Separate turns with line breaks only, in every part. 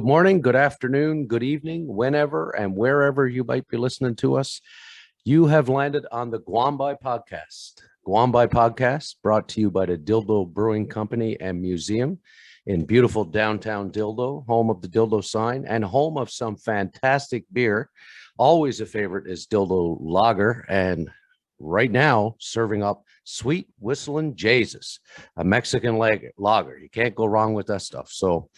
morning, good afternoon, good evening, whenever and wherever you might be listening to us. You have landed on the Guambai Podcast. Guambai Podcast brought to you by the Dildo Brewing Company and Museum in beautiful downtown Dildo, home of the Dildo sign and home of some fantastic beer. Always a favorite is Dildo Lager, and right now serving up Sweet Whistling Jesus, a Mexican lager. You can't go wrong with that stuff. So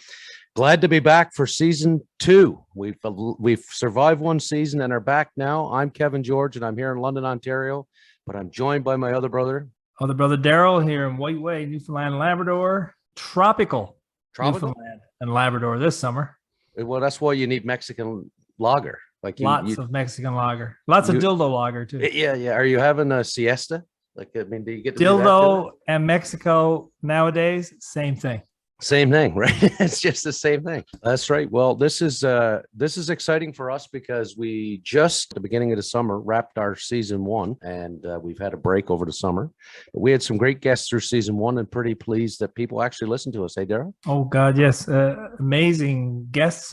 glad to be back for season 2. We've survived one season and are back now. I'm Kevin George, and I'm here in London, Ontario, but I'm joined by my other brother.
Darryl here in White Way, Newfoundland and Labrador. Tropical Newfoundland and Labrador this summer.
Well, that's why you need Mexican lager. Like
lots of Mexican lager, lots of dildo lager too.
Yeah. Are you having a siesta? Like, I mean, do you get to
dildo and Mexico nowadays? Same thing.
Same thing, right? It's just the same thing. That's right. Well, this is exciting for us because we just at the beginning of the summer wrapped our season 1, and we've had a break over the summer. But we had some great guests through season 1, and pretty pleased that people actually listen to us. Hey, Darryl?
Oh God, yes, amazing guests.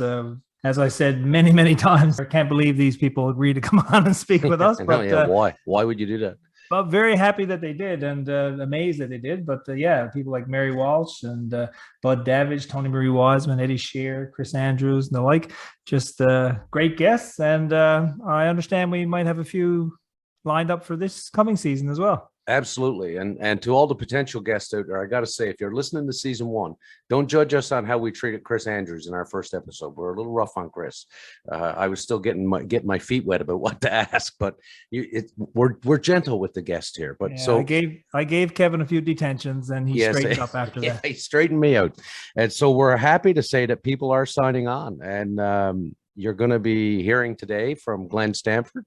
As I said many, many times, I can't believe these people agreed to come on and speak with us.
But why? Why would you do that?
But very happy that they did, and amazed that they did. But people like Mary Walsh and Bud Davidge, Tony Marie Wiseman, Eddie Shear, Chris Andrews, and the like, just great guests. And I understand we might have a few lined up for this coming season as well.
Absolutely. And to all the potential guests out there, I got to say, if you're listening to season 1, don't judge us on how we treated Chris Andrews in our first episode. We're a little rough on Chris. I was still getting my feet wet about what to ask, but we're gentle with the guest here. But so
I gave Kevin a few detentions, and he straightened up after that.
He straightened me out. And so we're happy to say that people are signing on, and you're going to be hearing today from Glenn Stanford,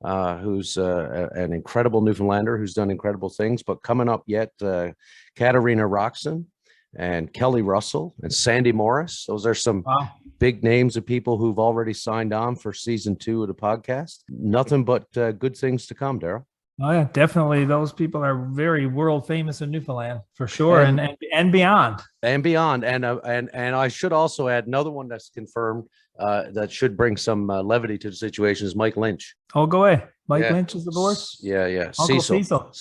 who's an incredible Newfoundlander who's done incredible things. But coming up yet, Katarina Roxon and Kelly Russell and Sandy Morris. Those are some big names of people who've already signed on for season 2 of the podcast. Nothing but good things to come, Darryl.
Oh yeah, definitely. Those people are very world famous in Newfoundland for sure, and beyond.
And beyond. And I should also add another one that's confirmed that should bring some levity to the situation is Mike Lynch.
Oh, go away. Mike Lynch is the voice?
Yeah.
Uncle
Cecil.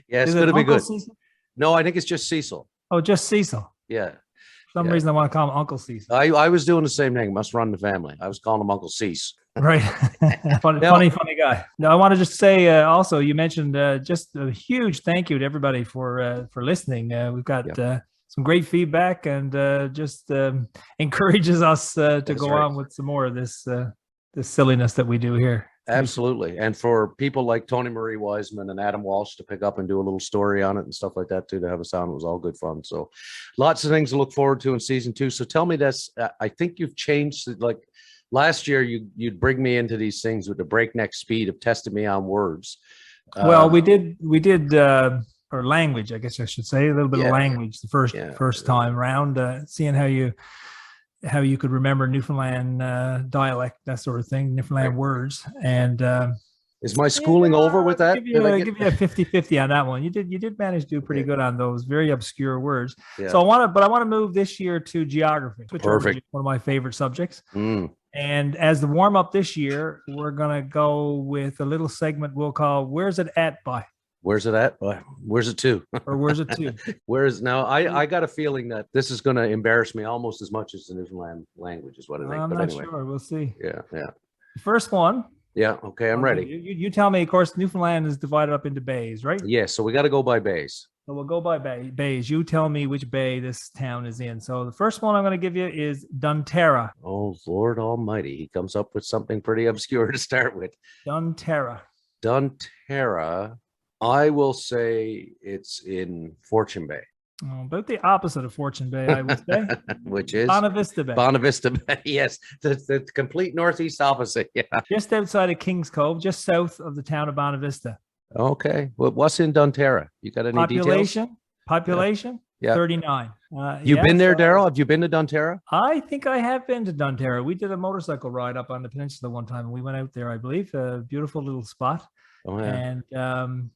Yeah, it's
going
to be good.
Cecil?
No, I think it's just Cecil.
Oh, just Cecil.
Yeah.
For some reason I want to call him Uncle Cecil.
I was doing the same thing. Must run the family. I was calling him Uncle Cease.
Right. funny guy. No, I want to just say also, you mentioned just a huge thank you to everybody for listening. We've got some great feedback, and just encourages us to go on with some more of this silliness that we do here.
Absolutely. And for people like Tony Marie Wiseman and Adam Walsh to pick up and do a little story on it and stuff like that too, to have us on, it was all good fun. So lots of things to look forward to in season 2. So tell me this, I think you've changed. Like last year, you'd bring me into these things with the breakneck speed of testing me on words.
Well, we did or language, I guess I should say, a little bit of language the first time around, seeing how you could remember Newfoundland dialect, that sort of thing, Newfoundland words. And
is my schooling over with that?
Give you a 50-50 on that one. You did manage to do pretty good on those very obscure words. Yeah. So I want to move this year to geography, which is one of my favorite subjects. And as the warm up this year, we're gonna go with a little segment we'll call "Where's It At By."
Where's it at? Where's it to?
Or where's it to?
Now, I got a feeling that this is going to embarrass me almost as much as the Newfoundland language is what I think.
I'm not sure. We'll see.
Yeah.
The first one.
Yeah. Okay. I'm ready.
You tell me. Of course, Newfoundland is divided up into bays, right?
Yeah. So we got to go by bays.
So we'll go by bays. You tell me which bay this town is in. So the first one I'm going to give you is Dunterra.
Oh, Lord Almighty. He comes up with something pretty obscure to start with.
Dunterra.
I will say it's in Fortune Bay.
About the opposite of Fortune Bay, I would say.
Which is?
Bonavista Bay.
Bonavista Bay, yes. The complete northeast opposite, yeah.
Just outside of Kings Cove, just south of the town of Bonavista.
Okay. Well, what's in Dunterra? You got any details?
Population? Yeah. 39.
You've been there, Darryl? Have you been to Dunterra?
I think I have been to Dunterra. We did a motorcycle ride up on the peninsula one time, and we went out there, I believe. A beautiful little spot.
Oh, yeah.
And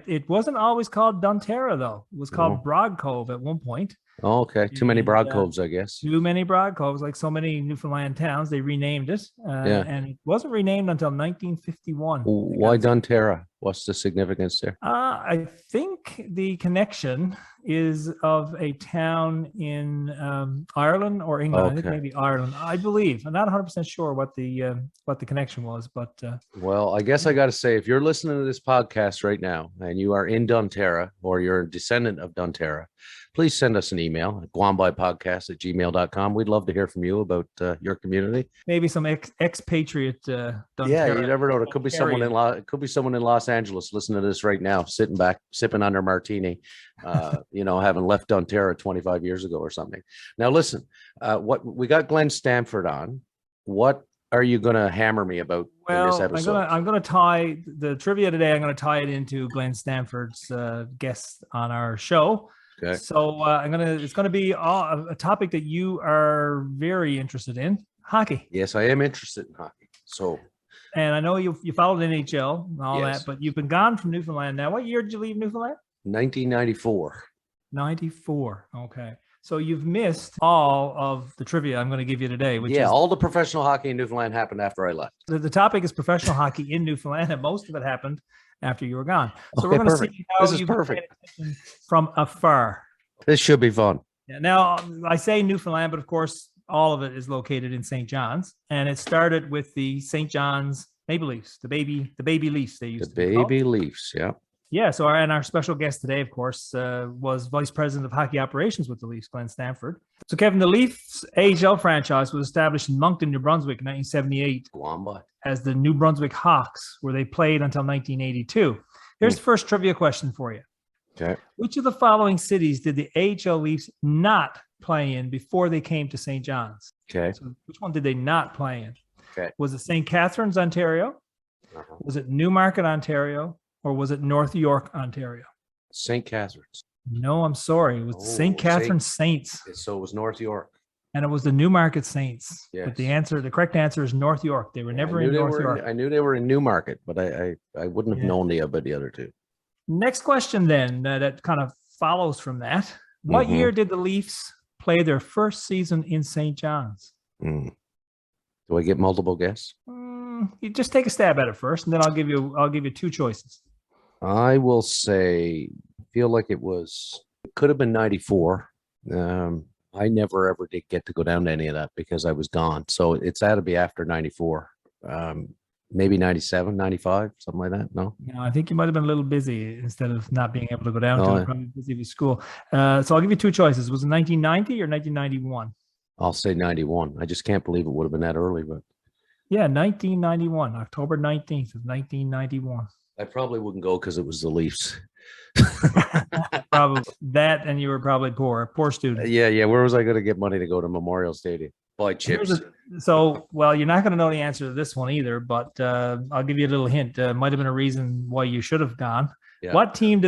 it wasn't always called Dunterra, though. It was called Broad Cove at one point.
Oh, okay. Too many Broad Coves, I guess.
Too many Broad Coves, like so many Newfoundland towns. They renamed it, and it wasn't renamed until 1951.
Why Dunterra? What's the significance there?
I think the connection is of a town in Ireland or England. I think maybe Ireland. I believe. I'm not 100% sure what the connection was, but
well, I guess I got to say, if you're listening to this podcast right now and you are in Dunterra or you're a descendant of Dunterra, please send us an email at guambaipodcast@gmail.com. We'd love to hear from you about your community.
Maybe some expatriate Dunterra.
Yeah, you never know. It could be someone in Los Angeles listening to this right now, sitting back, sipping on their martini, having left Dunterra 25 years ago or something. Now, listen, what we got Glenn Stanford on. What are you going to hammer me about in this episode?
I'm going to tie the trivia today. I'm going to tie it into Glenn Stanford's guest on our show.
Okay.
So it's going to be a topic that you are very interested in, hockey.
Yes, I am interested in hockey.
And I know you followed NHL and all that, but you've been gone from Newfoundland now. What year did you leave Newfoundland?
1994.
94. Okay. So you've missed all of the trivia I'm going to give you today.
All the professional hockey in Newfoundland happened after I left.
The topic is professional hockey in Newfoundland, and most of it happened after you were gone. So we're going to see how you perfect from afar.
This should be fun.
Yeah, now, I say Newfoundland, but of course, all of it is located in St. John's, and it started with the St. John's Maple Leafs, the baby Leafs they used to be called.
The baby Leafs, yeah.
Yeah, so our special guest today, of course, was Vice President of Hockey Operations with the Leafs, Glenn Stanford. So, Kevin, the Leafs AHL franchise was established in Moncton, New Brunswick in 1978 as the New Brunswick Hawks, where they played until 1982. Here's the first trivia question for you.
Okay.
Which of the following cities did the AHL Leafs not play in before they came to St. John's?
Okay.
So which one did they not play in?
Okay.
Was it St. Catharines, Ontario? Was it Newmarket, Ontario? Or was it North York, Ontario?
St. Catharines.
No, I'm sorry. It was St. Catharines Saints.
So it was North York.
And it was the Newmarket Saints.
Yes.
But the correct answer is North York. They were never in North York.
I knew they were in Newmarket, but I wouldn't have known about the other two.
Next question then, that kind of follows from that. What year did the Leafs play their first season in St. John's?
Do I get multiple guesses?
You just take a stab at it first, and then I'll give you two choices.
I will say, feel like it could have been 94. I never ever did get to go down to any of that because I was gone. So it's had to be after 94. Maybe 97, 95, something like that. No,
I think you might have been a little busy instead of not being able to go down to it. Probably busy with school. So I'll give you two choices. Was it 1990 or 1991?
I'll say 91. I just can't believe it would have been that early, but
yeah, 1991, October 19th of 1991.
I probably wouldn't go because it was the Leafs.
Probably that, and you were probably poor student.
Yeah. Where was I going to get money to go to Memorial Stadium? Buy chips.
Well, you're not going to know the answer to this one either, but I'll give you a little hint. Might have been a reason why you should have gone. Yeah. What team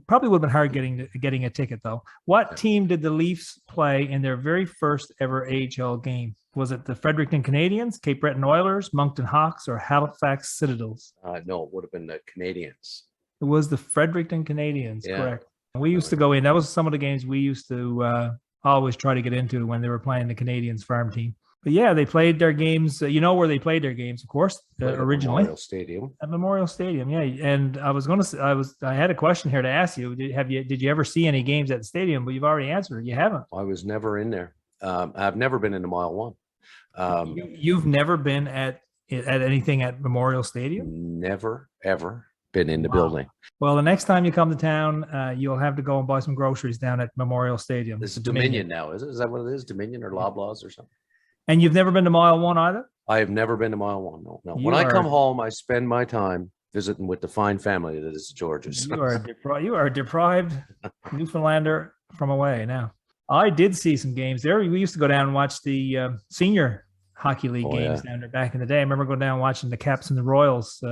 probably would have been hard getting a ticket though. What team did the Leafs play in their very first ever AHL game? Was it the Fredericton Canadiens, Cape Breton Oilers, Moncton Hawks, or Halifax Citadels?
No, it would have been the Canadiens.
It was the Fredericton Canadiens, correct. We used to go in. That was some of the games we used to always try to get into when they were playing the Canadiens farm team. But yeah, they played their games. You know where they played their games, of course, originally.
Memorial Stadium.
At Memorial Stadium, yeah. And I had a question here to ask you. Did you ever see any games at the stadium? But you've already answered it. You haven't.
I was never in there. I've never been into Mile One.
You've never been at anything at Memorial Stadium?
Never, ever been in the building.
Well, the next time you come to town, you'll have to go and buy some groceries down at Memorial Stadium.
This is Dominion now, is it? Is that what it is? Dominion or Loblaws or something?
And you've never been to Mile One either?
I have never been to Mile One. No. When I come home, I spend my time visiting with the fine family that is George's.
You are a deprived Newfoundlander from away now. I did see some games there. We used to go down and watch the senior hockey league games down there back in the day. I remember going down and watching the Caps and the Royals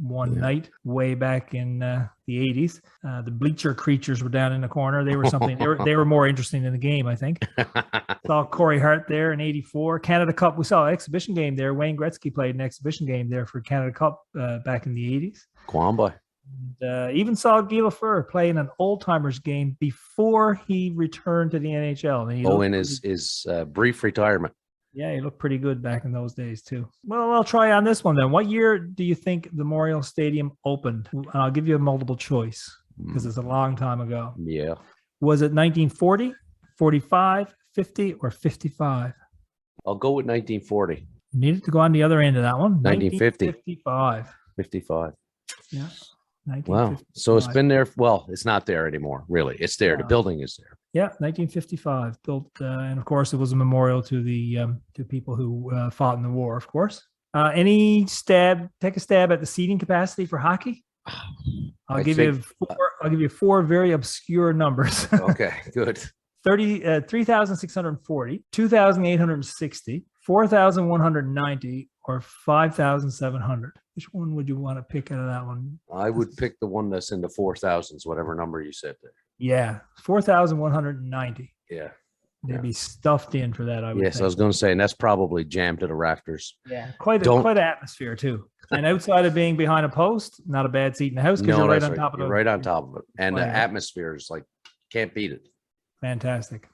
one night way back in the 80s. The bleacher creatures were down in the corner. They were something. They were more interesting in the game, I think. Saw Corey Hart there in '84. Canada Cup. We saw an exhibition game there. Wayne Gretzky played an exhibition game there for Canada Cup back in the '80s.
Quamba.
Even saw Guy Lafleur play in an old-timers game before he returned to the NHL. And
in his brief retirement.
Yeah, he looked pretty good back in those days, too. Well, I'll try on this one then. What year do you think the Memorial Stadium opened? And I'll give you a multiple choice because it's a long time ago.
Yeah.
Was it 1940, 45, 50, or 55?
I'll go with 1940.
You needed to go on the other end of that one.
1950.
55. Yeah.
Wow. So it's been there. Well, it's not there anymore, really. It's there. The building is there.
Yeah, 1955. Built, and of course, it was a memorial to the to people who fought in the war, of course. Take a stab at the seating capacity for hockey? I'll give you four very obscure numbers.
Okay, good.
3,640, 2,860, 4,190, or 5,700. Which one would you want to pick out of that one?
I would pick the one that's in the 4,000s, whatever number you said there.
Yeah, 4,190.
Yeah.
They'd be stuffed in for that, I would think.
I was going to say, and that's probably jammed to the rafters.
Yeah, quite an atmosphere, too. And outside of being behind a post, not a bad seat in the house because you're right on top of it.
You're right on top of it. And the atmosphere is like, can't beat it.
Fantastic.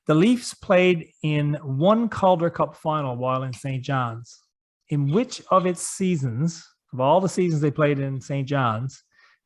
The Leafs played in one Calder Cup final while in St. John's. In which of its seasons, of all the seasons they played in St. John's,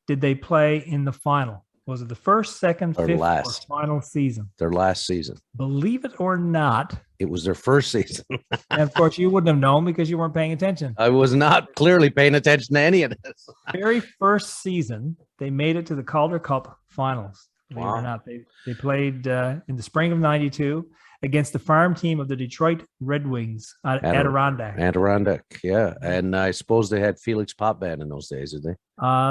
did they play in the final? Was it the first, second, fifth, or final season?
Their last season.
Believe it or not.
It was their first season.
And of course, you wouldn't have known because you weren't paying attention.
I was not clearly paying attention to any of this.
Very first season, they made it to the Calder Cup finals. Believe it or not. They played in the spring of '92 against the farm team of the Detroit Red Wings at Adirondack.
Adirondack, yeah. And I suppose they had Felix Potvin in those days, did they?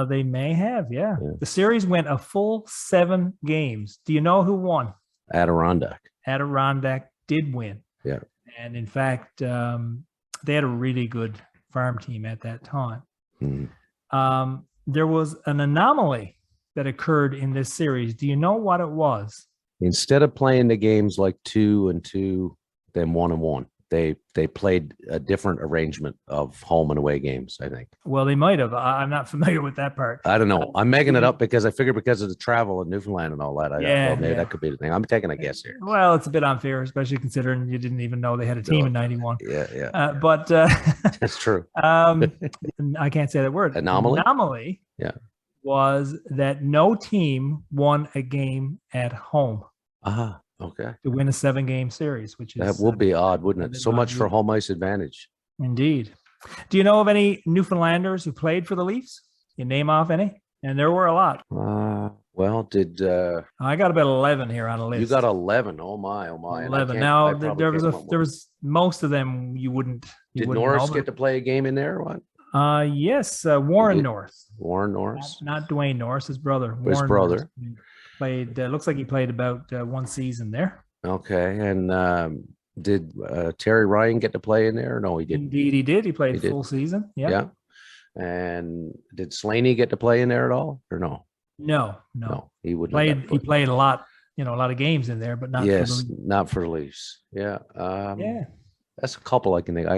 They may have, yeah. The series went a full 7 games. Do you know who won?
Adirondack.
Adirondack did win.
Yeah.
And in fact, they had a really good farm team at that time. There was an anomaly that occurred in this series. Do you know what it was?
Instead of playing the games like 2-2, then 1-1, they played a different arrangement of home and away games, I think.
Well, they might have. I'm not familiar with that part.
I don't know. I'm making it up because I figured because of the travel in Newfoundland and all that. Maybe that could be the thing. I'm taking a guess here.
Well, it's a bit unfair, especially considering you didn't even know they had a team in '91.
Yeah.
But
that's true.
I can't say that word.
Anomaly. Yeah.
Was that no team won a game at home.
Okay.
To win a 7-game series, which is
that would be odd, wouldn't it? So much for home ice advantage.
Indeed. Do you know of any Newfoundlanders who played for the Leafs? You name off any? And there were a lot.
Well, did
I got about 11 here on a list.
You got 11. Oh my.
11. Now there was most of them you wouldn't.
Did Norris get to play a game in there or what?
Yes, Warren Norris.
Warren Norris.
Not Dwayne Norris, his brother.
His brother.
Norris played, looks like he played about 1 season there.
Okay. And did Terry Ryan get to play in there? No, he didn't.
Indeed, he did. He played full season. Yeah. And did Slaney get to play in there at all or no? No. He would He played a lot, a lot of games in there, but not
not for the Leafs. Yeah. That's a couple I can think.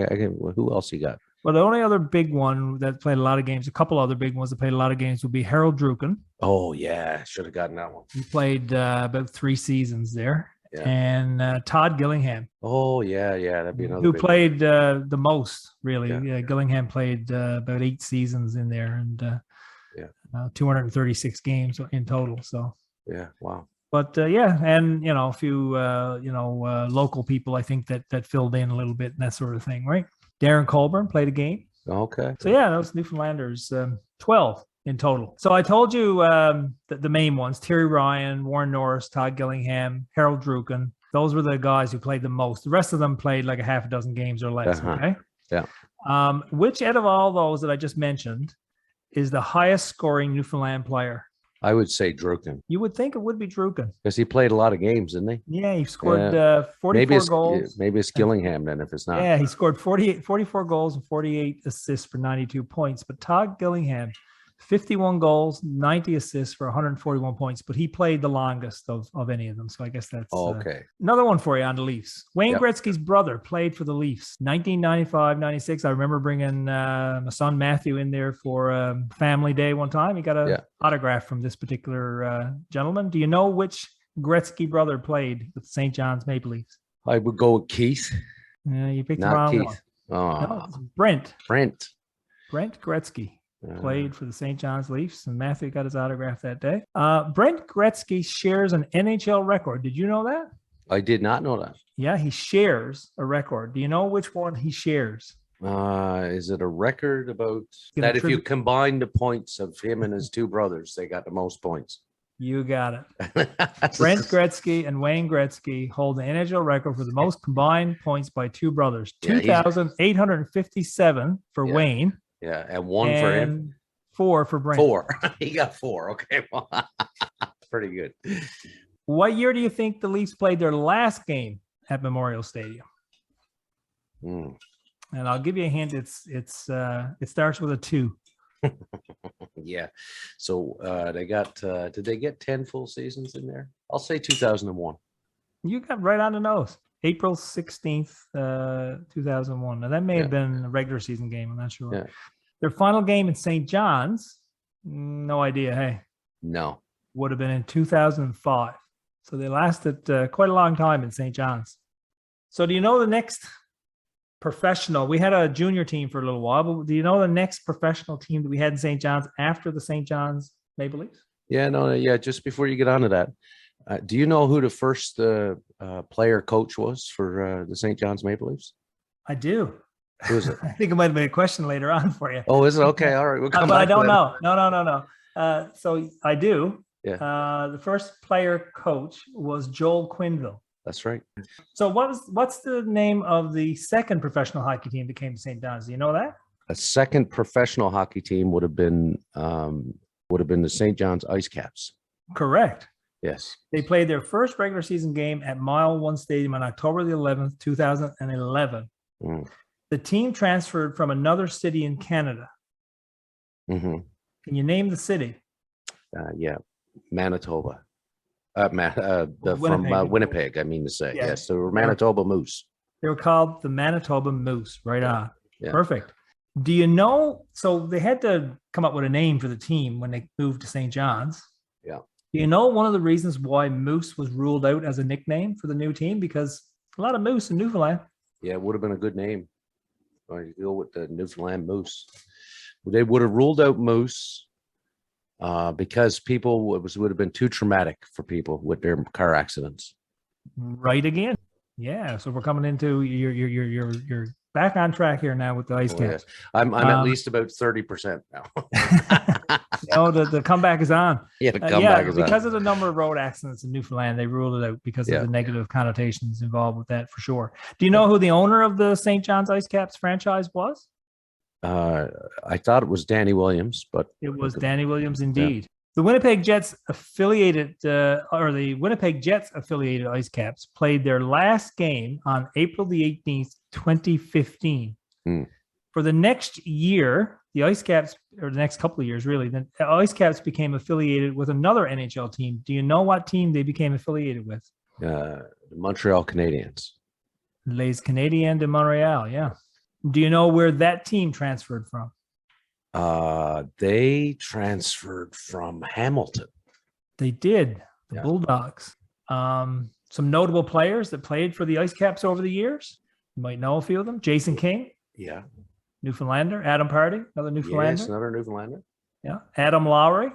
Who else you got?
Well, the only other big one that played a lot of games, a couple other big ones that played a lot of games would be Harold Druken.
Oh, yeah. Should have gotten that one.
He played about 3 seasons there. Yeah. And Todd Gillingham.
Oh, yeah. That'd be another
who played the most, really. Yeah. Gillingham played about 8 seasons in there and 236 games in total. So,
yeah, wow.
But and a few local people I think that filled in a little bit and that sort of thing, right? Darren Colburn played a game.
Okay.
So those Newfoundlanders, 12 in total. So I told you the main ones: Terry Ryan, Warren Norris, Todd Gillingham, Harold Druken. Those were the guys who played the most. The rest of them played like a half a dozen games or less. Okay.
Yeah.
Which out of all those that I just mentioned is the highest scoring Newfoundland player?
I would say Druken
You would think it would be Druken.
because he played a lot of games, didn't he?
Yeah, he scored
Maybe
44
it's
goals.
maybe it's Gillingham then if it's not.
Yeah, he scored 44 goals and 48 assists for 92 points. But Todd Gillingham, 51 goals, 90 assists for 141 points, but he played the longest of any of them. So I guess that's
Okay.
Another one for you on the Leafs. Wayne
Yep.
Gretzky's brother played for the Leafs. 1995-96. I remember bringing my son Matthew in there for family day one time. He got an autograph from this particular gentleman. Do you know which Gretzky brother played with the St. John's Maple Leafs?
I would go with Keith.
Yeah, you picked the
Not
wrong
Keith.
one.
Oh,
No, it's Brent.
Brent.
Brent Gretzky played for the St. John's Leafs, and Matthew got his autograph that day. Brent Gretzky shares an NHL record. Did you know that?
I did not know that.
Yeah, he shares a record. Do you know which one he shares?
Is it a record about
Gonna
that if you
tribute-
combine the points of him and his two brothers, they got the most points?
You got it. Brent Gretzky and Wayne Gretzky hold the NHL record for the most combined points by two brothers.
Yeah,
2,857 for
Yeah.
Wayne.
Yeah, and one for him.
and 4 for Brent.
4. He got 4. Okay, well, pretty good.
What year do you think the Leafs played their last game at Memorial Stadium?
Hmm.
And I'll give you a hint. It starts with a 2.
Yeah. So they got. Did they get 10 full seasons in there? I'll say 2001.
You got right on the nose. April 16th, 2001. Now, that may have been a regular season game. I'm not sure.
Yeah.
Their final game in St. John's, no idea. Hey,
No.
would have been in 2005. So they lasted quite a long time in St. John's. So do you know the next professional? We had a junior team for a little while, but do you know the next professional team that we had in St. John's after the St. John's Maple Leafs?
Yeah. No. Yeah. Just before you get onto that, do you know who the first player coach was for the St. John's Maple Leafs?
I do.
Who is it?
I think it might have been a question later on for you.
Oh, is it? Okay. All right. We'll come
But I
back to
don't
that.
know. No. So I do.
Yeah.
The first player coach was Joel Quinville.
That's right.
So what's the name of the second professional hockey team that came to St. John's? Do you know that?
A second professional hockey team would have been the St. John's IceCaps.
Correct.
Yes.
They played their first regular season game at Mile One Stadium on October the 11th, 2011.
Mm.
The team transferred from another city in Canada.
Mm-hmm.
Can you name the city?
Yeah. Manitoba. From
Winnipeg.
Winnipeg, I mean to say.
Yeah.
Yes. They were Manitoba Moose.
They were called the Manitoba Moose. Right on.
Yeah.
Perfect. Do you know? So they had to come up with a name for the team when they moved to St. John's.
Yeah.
Do you know one of the reasons why Moose was ruled out as a nickname for the new team? Because a lot of moose in Newfoundland.
Yeah, it would have been a good name. Or you go with the Newfoundland Moose. They would have ruled out Moose because would have been too traumatic for people with their car accidents.
Right again. Yeah. So we're coming into you're back on track here now with the IceCaps.
Oh, yes. I'm at least about 30% now.
The comeback is on.
Yeah, the comeback is
because
on.
of the number of road accidents in Newfoundland, they ruled it out because of the negative connotations involved with that for sure. Do you know who the owner of the St. John's IceCaps franchise was?
I thought it was Danny Williams, but
it was Danny Williams indeed. Yeah. The Winnipeg Jets affiliated IceCaps played their last game on April the 18th, 2015. For the next year, the IceCaps, or the next couple of years, really, the IceCaps became affiliated with another NHL team. Do you know what team they became affiliated with?
The Montreal Canadiens.
Les Canadiens de Montréal, yeah. Do you know where that team transferred from?
They transferred from Hamilton.
They did. The Bulldogs. Some notable players that played for the IceCaps over the years. You might know a few of them. Jason King.
Yeah.
Newfoundlander. Adam Pardy, another Newfoundlander.
Yes, another Newfoundlander.
Yeah. Adam Lowry.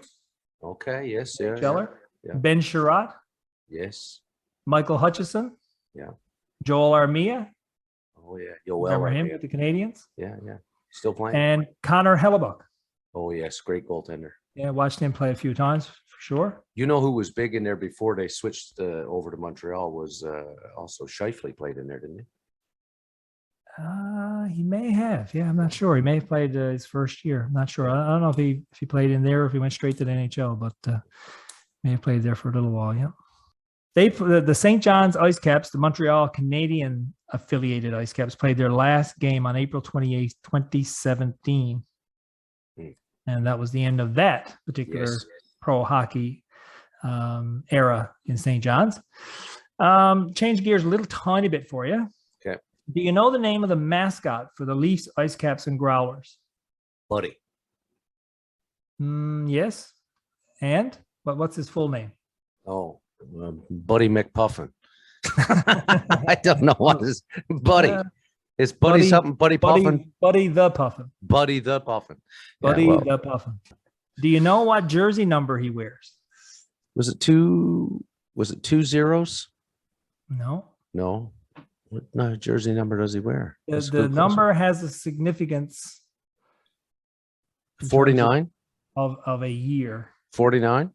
Okay. Yes. Yeah.
Yeah. Ben Sherratt.
Yes.
Michael Hutchison.
Yeah.
Joel Armia.
Oh yeah. Joel
Remember him
Armia.
with the Canadians?
Yeah. Still playing.
And Connor Hellebuck.
Oh yes, great goaltender.
Yeah, watched him play a few times for sure.
You know who was big in there before they switched over to Montreal was also Scheifele played in there, didn't
He may have. Yeah, I'm not sure. He may have played his first year. I'm not sure. I don't know if he played in there or if he went straight to the NHL, but may have played there for a little while. Yeah. The St. John's IceCaps, the Montreal Canadian affiliated IceCaps, played their last game on April 28th, 2017. And that was the end of that particular pro hockey era in St. John's. Change gears a little tiny bit for you.
Okay.
Do you know the name of the mascot for the Leafs, IceCaps, and Growlers?
Buddy.
Yes. And what's his full name?
Oh, Buddy McPuffin. I don't know what is Buddy. It's Buddy something. Buddy Puffin.
Buddy the Puffin.
Buddy the Puffin.
Buddy the Puffin. Do you know what jersey number he wears?
Was it two zeros?
No.
No. What jersey number does he wear?
The number has a significance.
49
of a year.
49.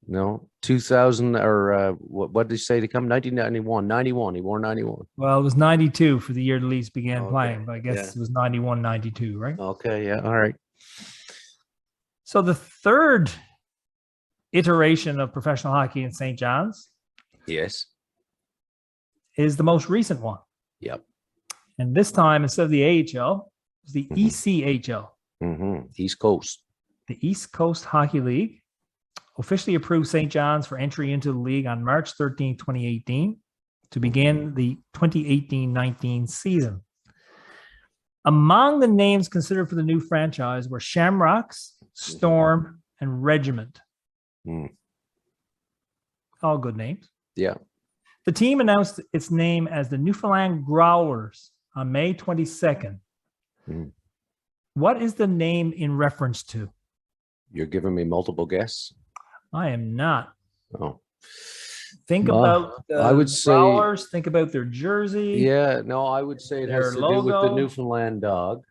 No, 2000 or what did he say to come? 1991. 91. He wore 91.
Well, it was 92 for the year the Leafs began playing, but I guess it was 91, 92, right?
Okay, yeah, all right.
So the third iteration of professional hockey in St. John's,
yes,
is the most recent one.
Yep.
And this time, instead of the AHL, it's the ECHL.
East Coast.
The East Coast Hockey League officially approved St. John's for entry into the league on March 13, 2018, to begin the 2018-19 season. Among the names considered for the new franchise were Shamrocks, Storm, and Regiment. All good names.
Yeah.
The team announced its name as the Newfoundland Growlers on May 22nd. What is the name in reference to?
You're giving me multiple guesses?
I am not.
Oh.
Think about the
I would say,
Growlers. Think about their jersey.
Yeah, no, I would say it has to do with the Newfoundland dog.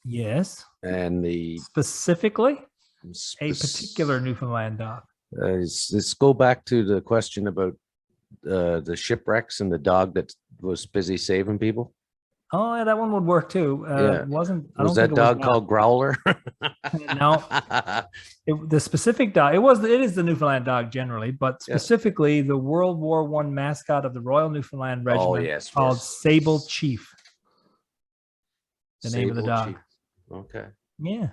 Yes.
And
specifically a particular Newfoundland dog.
Let's go back to the question about the shipwrecks and the dog that was busy saving people.
Oh, yeah, that one would work too. It wasn't.
Was that dog called Growler?
No, the specific dog. It is the Newfoundland dog generally, but specifically the World War I mascot of the Royal Newfoundland Regiment, called Sable Chief. The name of the dog.
Chief. Okay.
Yeah,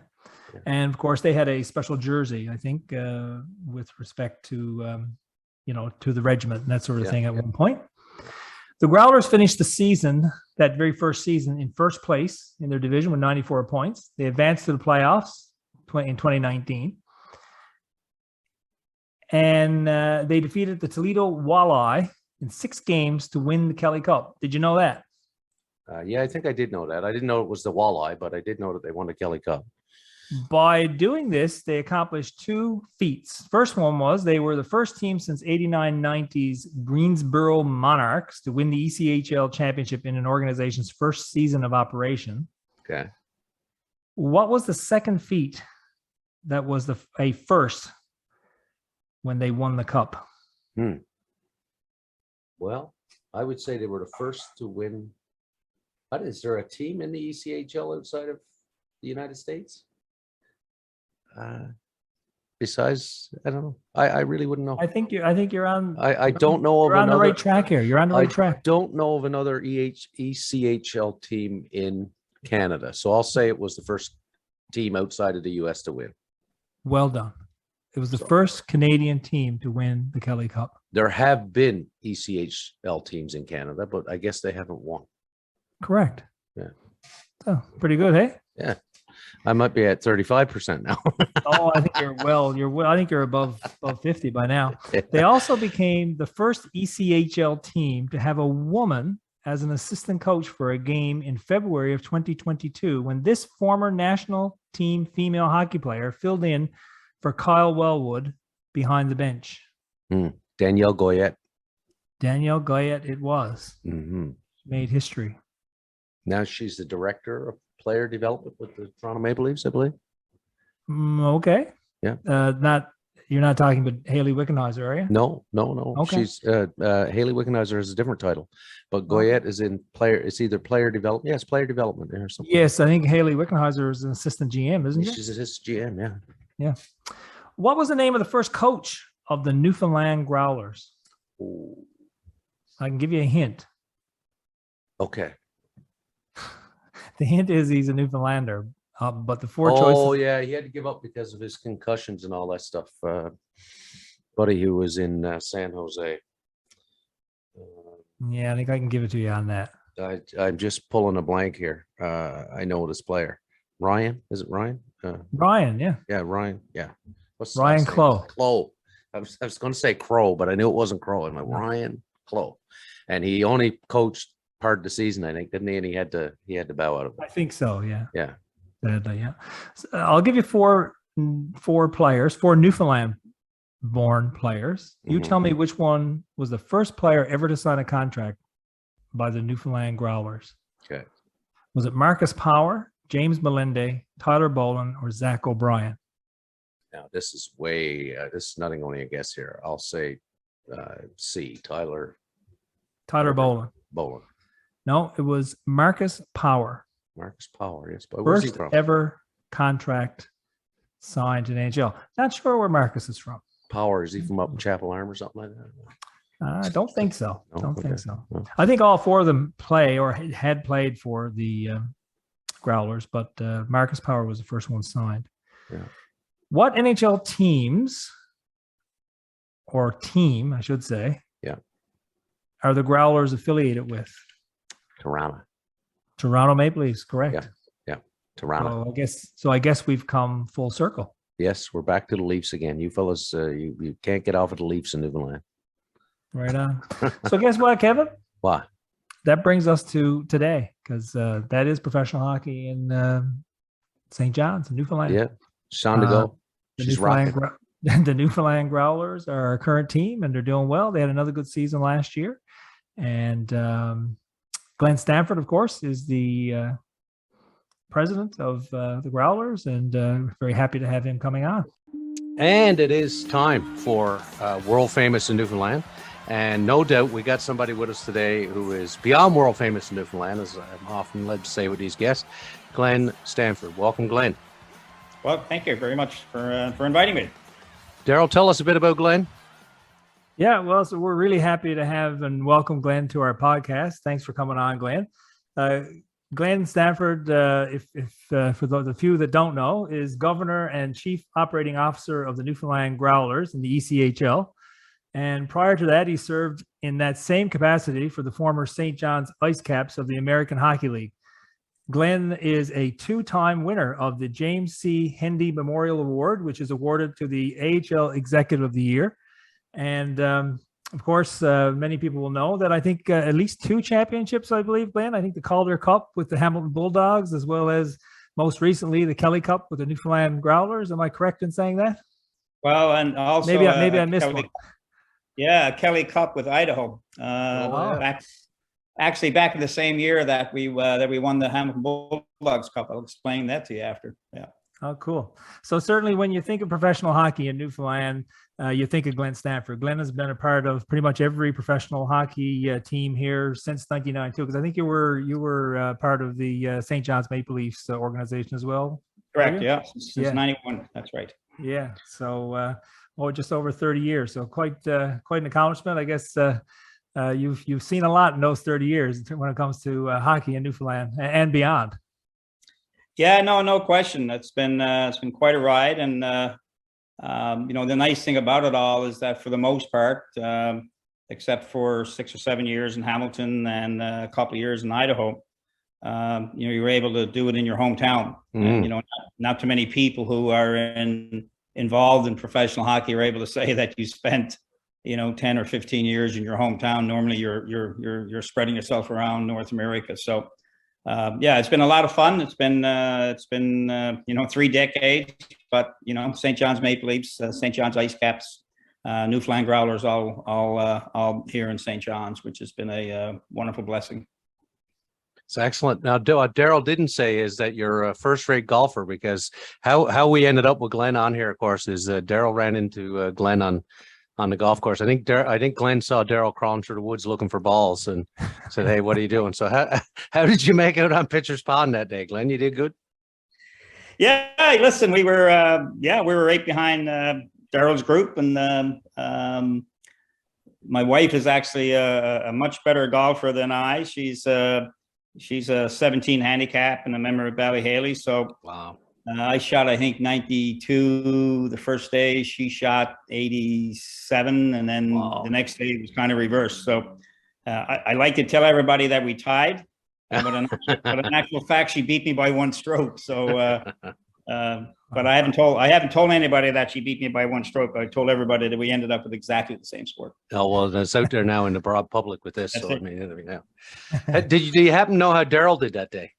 and of course they had a special jersey, I think, with respect to to the regiment and that sort of thing at one point. The Growlers finished the season, that very first season, in first place in their division with 94 points. They advanced to the playoffs in 2019. And they defeated the Toledo Walleye in 6 games to win the Kelly Cup. Did you know that?
Yeah, I think I did know that. I didn't know it was the Walleye, but I did know that they won the Kelly Cup.
By doing this, they accomplished 2 feats. First one was they were the first team since 89-90's Greensboro Monarchs to win the ECHL championship in an organization's first season of operation.
Okay.
What was the second feat that was a first when they won the cup?
Well, I would say they were the first to win. Is there a team in the ECHL outside of the United States? Besides, I don't know. I really wouldn't know.
I think you're on.
I don't know of
you're on
another.
The right track here. You're on the right track.
I don't know of another ECHL team in Canada, so I'll say it was the first team outside of the US to win.
Well done. It was the first Canadian team to win the Kelly Cup.
There have been ECHL teams in Canada, but I guess they haven't won.
Correct.
Yeah.
So pretty good, hey?
Yeah. I might be at 35% now.
Oh, I think I think you're above 50 by now. They also became the first ECHL team to have a woman as an assistant coach for a game in February of 2022, when this former national team female hockey player filled in for Kyle Wellwood behind the bench.
Danielle Goyett.
Danielle Goyett, it was. Made history.
Now she's the director of player development with the Toronto Maple Leafs, I believe.
Okay.
Yeah.
Not You're not talking about Haley Wickenheiser, are you?
No.
Okay.
She's Haley Wickenheiser has a different title, but Goyett is in player. It's either player development. Yes, player development or something.
Yes, I think Haley Wickenheiser is an assistant GM, isn't she?
She's assistant GM. Yeah.
Yeah. What was the name of the first coach of the Newfoundland Growlers?
Ooh.
I can give you a hint.
Okay.
The hint is he's a Newfoundlander, but the four choices.
Oh yeah, he had to give up because of his concussions and all that stuff. Buddy who was in San Jose.
Yeah, I think I can give it to you on that.
I'm just pulling a blank here. I know this player. Ryan, is it Ryan?
Ryan, yeah.
Yeah, Ryan. Yeah. What's
Ryan Clow.
Clow. I was going to say Crow, but I knew it wasn't Crow. I'm like Ryan Clow, and he only coached part of the season, I think, didn't he? And he had to bow out of it.
I think so. Yeah.
Yeah.
Sadly, yeah. So, I'll give you four players, four Newfoundland-born players. You tell me which one was the first player ever to sign a contract by the Newfoundland Growlers.
Okay.
Was it Marcus Power, James Melende, Tyler Boland, or Zach O'Brien?
Now this is this is nothing, only a guess here. I'll say C. Tyler
Boland. No, it was Marcus Power.
Marcus Power, yes. But where's he
First
from?
ever contract signed in AHL. Not sure where Marcus is from.
Power, is he from up in Chapel Arm or something like that?
I don't think so.
No?
Think so.
No.
I think all four of them play or had played for the Growlers, but Marcus Power was the first one signed.
Yeah.
What NHL teams, or team, I should say, are the Growlers affiliated with? Toronto Maple Leafs, correct.
Yeah. Toronto.
I guess we've come full circle.
Yes, we're back to the Leafs again. You fellas, you can't get off of the Leafs in Newfoundland.
Right on. So guess what, Kevin?
What?
That brings us to today, because that is professional hockey in St. John's, in Newfoundland.
Yeah, Sean to go. She's rocking.
The Newfoundland Growlers are our current team, and they're doing well. They had another good season last year. And Glenn Stanford, of course, is the president of the Growlers, and very happy to have him coming on.
And it is time for World Famous in Newfoundland. And no doubt we got somebody with us today who is beyond world famous in Newfoundland, as I'm often led to say with these guests, Glenn Stanford. Welcome, Glenn.
Well, thank you very much for inviting me.
Darryl, tell us a bit about Glenn.
Yeah, well, so we're really happy to have and welcome Glenn to our podcast. Thanks for coming on, Glenn. Glenn Stanford, for the few that don't know, is Governor and Chief Operating Officer of the Newfoundland Growlers in the ECHL. And prior to that, he served in that same capacity for the former St. John's IceCaps of the American Hockey League. Glenn is a two-time winner of the James C. Hendy Memorial Award, which is awarded to the AHL Executive of the Year. And of course, many people will know that I think at least two championships, I believe, Glenn. I think the Calder Cup with the Hamilton Bulldogs, as well as most recently the Kelly Cup with the Newfoundland Growlers. Am I correct in saying that?
Well, and also
maybe I missed one.
Yeah, Kelly Cup with Idaho. Back in the same year that we won the Hamilton Bulldogs Cup. I'll explain that to you after. Yeah.
Oh, cool. So certainly when you think of professional hockey in Newfoundland, you think of Glenn Stanford. Glenn has been a part of pretty much every professional hockey team here since 1992, because I think you were part of the St. John's Maple Leafs organization as well.
Correct. Yeah. Since 91. That's right.
Yeah. So just over 30 years. So quite an accomplishment. I guess you've seen a lot in those 30 years when it comes to hockey in Newfoundland and beyond.
Yeah, no question. It's been quite a ride, and the nice thing about it all is that for the most part, except for 6 or 7 years in Hamilton and a couple of years in Idaho, you were able to do it in your hometown. And, not too many people who are involved in professional hockey are able to say that you spent 10 or 15 years in your hometown. Normally you're spreading yourself around North America. So it's been a lot of fun. It's been 3 decades, but St. John's Maple Leafs, St. John's IceCaps, Newfoundland Growlers, all here in St. John's, which has been a wonderful blessing.
It's excellent. Now, what Darryl didn't say is that you're a first-rate golfer, because how we ended up with Glenn on here, of course, is Darryl ran into Glenn on the golf course. I think Glenn saw Darryl crawling through the woods looking for balls and said, "Hey, what are you doing?" So how did you make out on Pitcher's Pond that day, Glenn? You did good.
Yeah, listen, we were right behind Darryl's group, and my wife is actually a much better golfer than I. She's a 17 handicap and a member of Ballyhaley. So
wow.
I shot, I think, 92 the first day. She shot 87, and then the next day it was kind of reversed. So I like to tell everybody that we tied, but in actual fact, she beat me by 1 stroke. So, but I haven't told anybody that she beat me by 1 stroke. I told everybody that we ended up with exactly the same score.
Oh, well, that's out there now in the broad public with this.
That's
so
it.
I mean, yeah. Do you happen to know how Darryl did that day?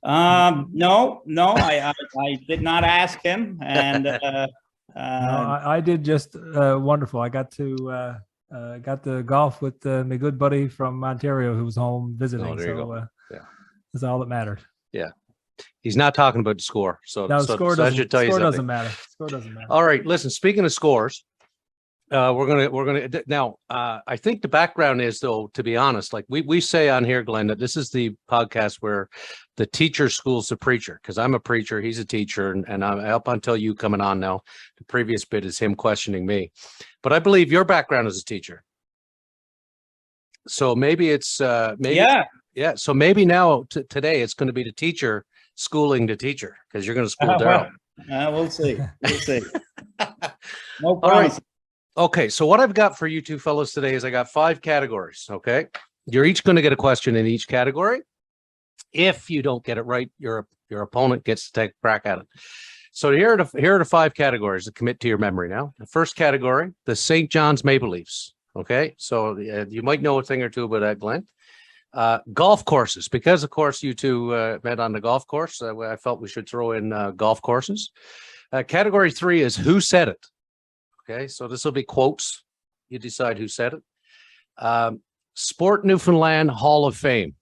Mm-hmm.
No, I did not ask him, and
no, I did just wonderful. I got to golf with my good buddy from Ontario who was home visiting.
Oh, there you go. Yeah,
that's all that mattered.
Yeah, he's not talking about the score. So
no,
score
doesn't matter. Score doesn't matter.
All right, listen. Speaking of scores, we're gonna now. I think the background is, though, to be honest, like we say on here, Glenn, that this is the podcast where the teacher schools the preacher, because I'm a preacher, he's a teacher, and I'm up until you coming on now. The previous bit is him questioning me, but I believe your background is a teacher. So maybe it's yeah. So maybe now today it's going to be the teacher schooling the teacher, because you're going to school Darryl.
We'll see. We'll see. No
All right.
promise.
Okay, so what I've got for you two fellows today is I got 5 categories. Okay, you're each going to get a question in each category. If you don't get it right, your opponent gets to take a crack at it. So here are the 5 categories to commit to your memory now. The first category, the St. John's Maple Leafs. Okay, so you might know a thing or two about that, Glenn. Golf courses, because of course you two met on the golf course. I felt we should throw in golf courses. Category 3 is who said it. Okay, so this will be quotes. You decide who said it. Sport Newfoundland Hall of Fame.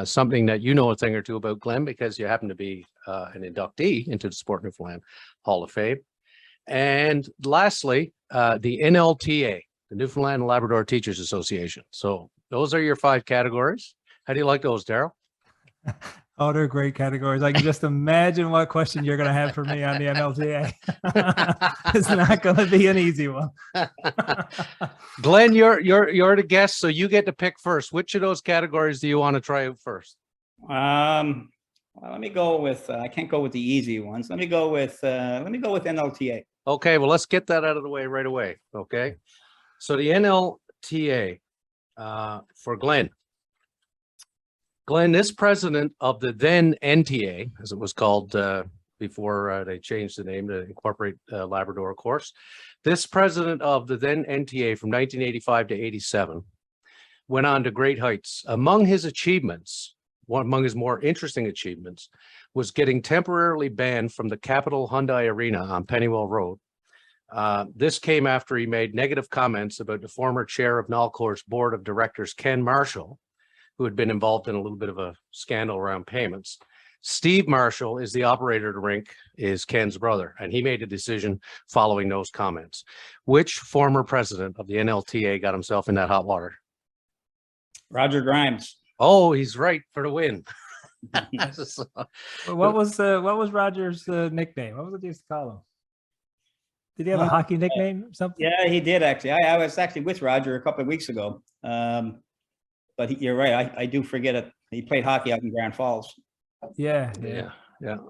Something that you know a thing or two about, Glenn, because you happen to be an inductee into the Sport Newfoundland Hall of Fame. And lastly, the NLTA, the Newfoundland and Labrador Teachers Association. So those are your 5 categories. How do you like those, Darryl?
Oh, they're great categories. I can just imagine what question you're going to have for me on the NLTA. It's not going to be an easy one.
Glenn, you're the guest, so you get to pick first. Which of those categories do you want to try out first?
Well, let me go with. I can't go with the easy ones. Let me go with NLTA.
Okay, well, let's get that out of the way right away. Okay, so the NLTA for Glenn. Glenn, this president of the then NTA, as it was called before they changed the name to incorporate Labrador, of course, this president of the then NTA from 1985 to 87 went on to great heights. Among his achievements, among his more interesting achievements, was getting temporarily banned from the Capital Hyundai Arena on Pennywell Road. This came after he made negative comments about the former chair of Nalcor's board of directors, Ken Marshall, who had been involved in a little bit of a scandal around payments. Steve Marshall is the operator of the rink, is Ken's brother, and he made a decision following those comments. Which former president of the NLTA got himself in that hot water?
Roger Grimes.
Oh, he's right for the win.
What was Roger's nickname? What was it they used to call him? Did he have a hockey nickname or something?
Yeah, he did actually. I was actually with Roger a couple of weeks ago. But you're right. I do forget it. He played hockey out in Grand Falls.
Yeah.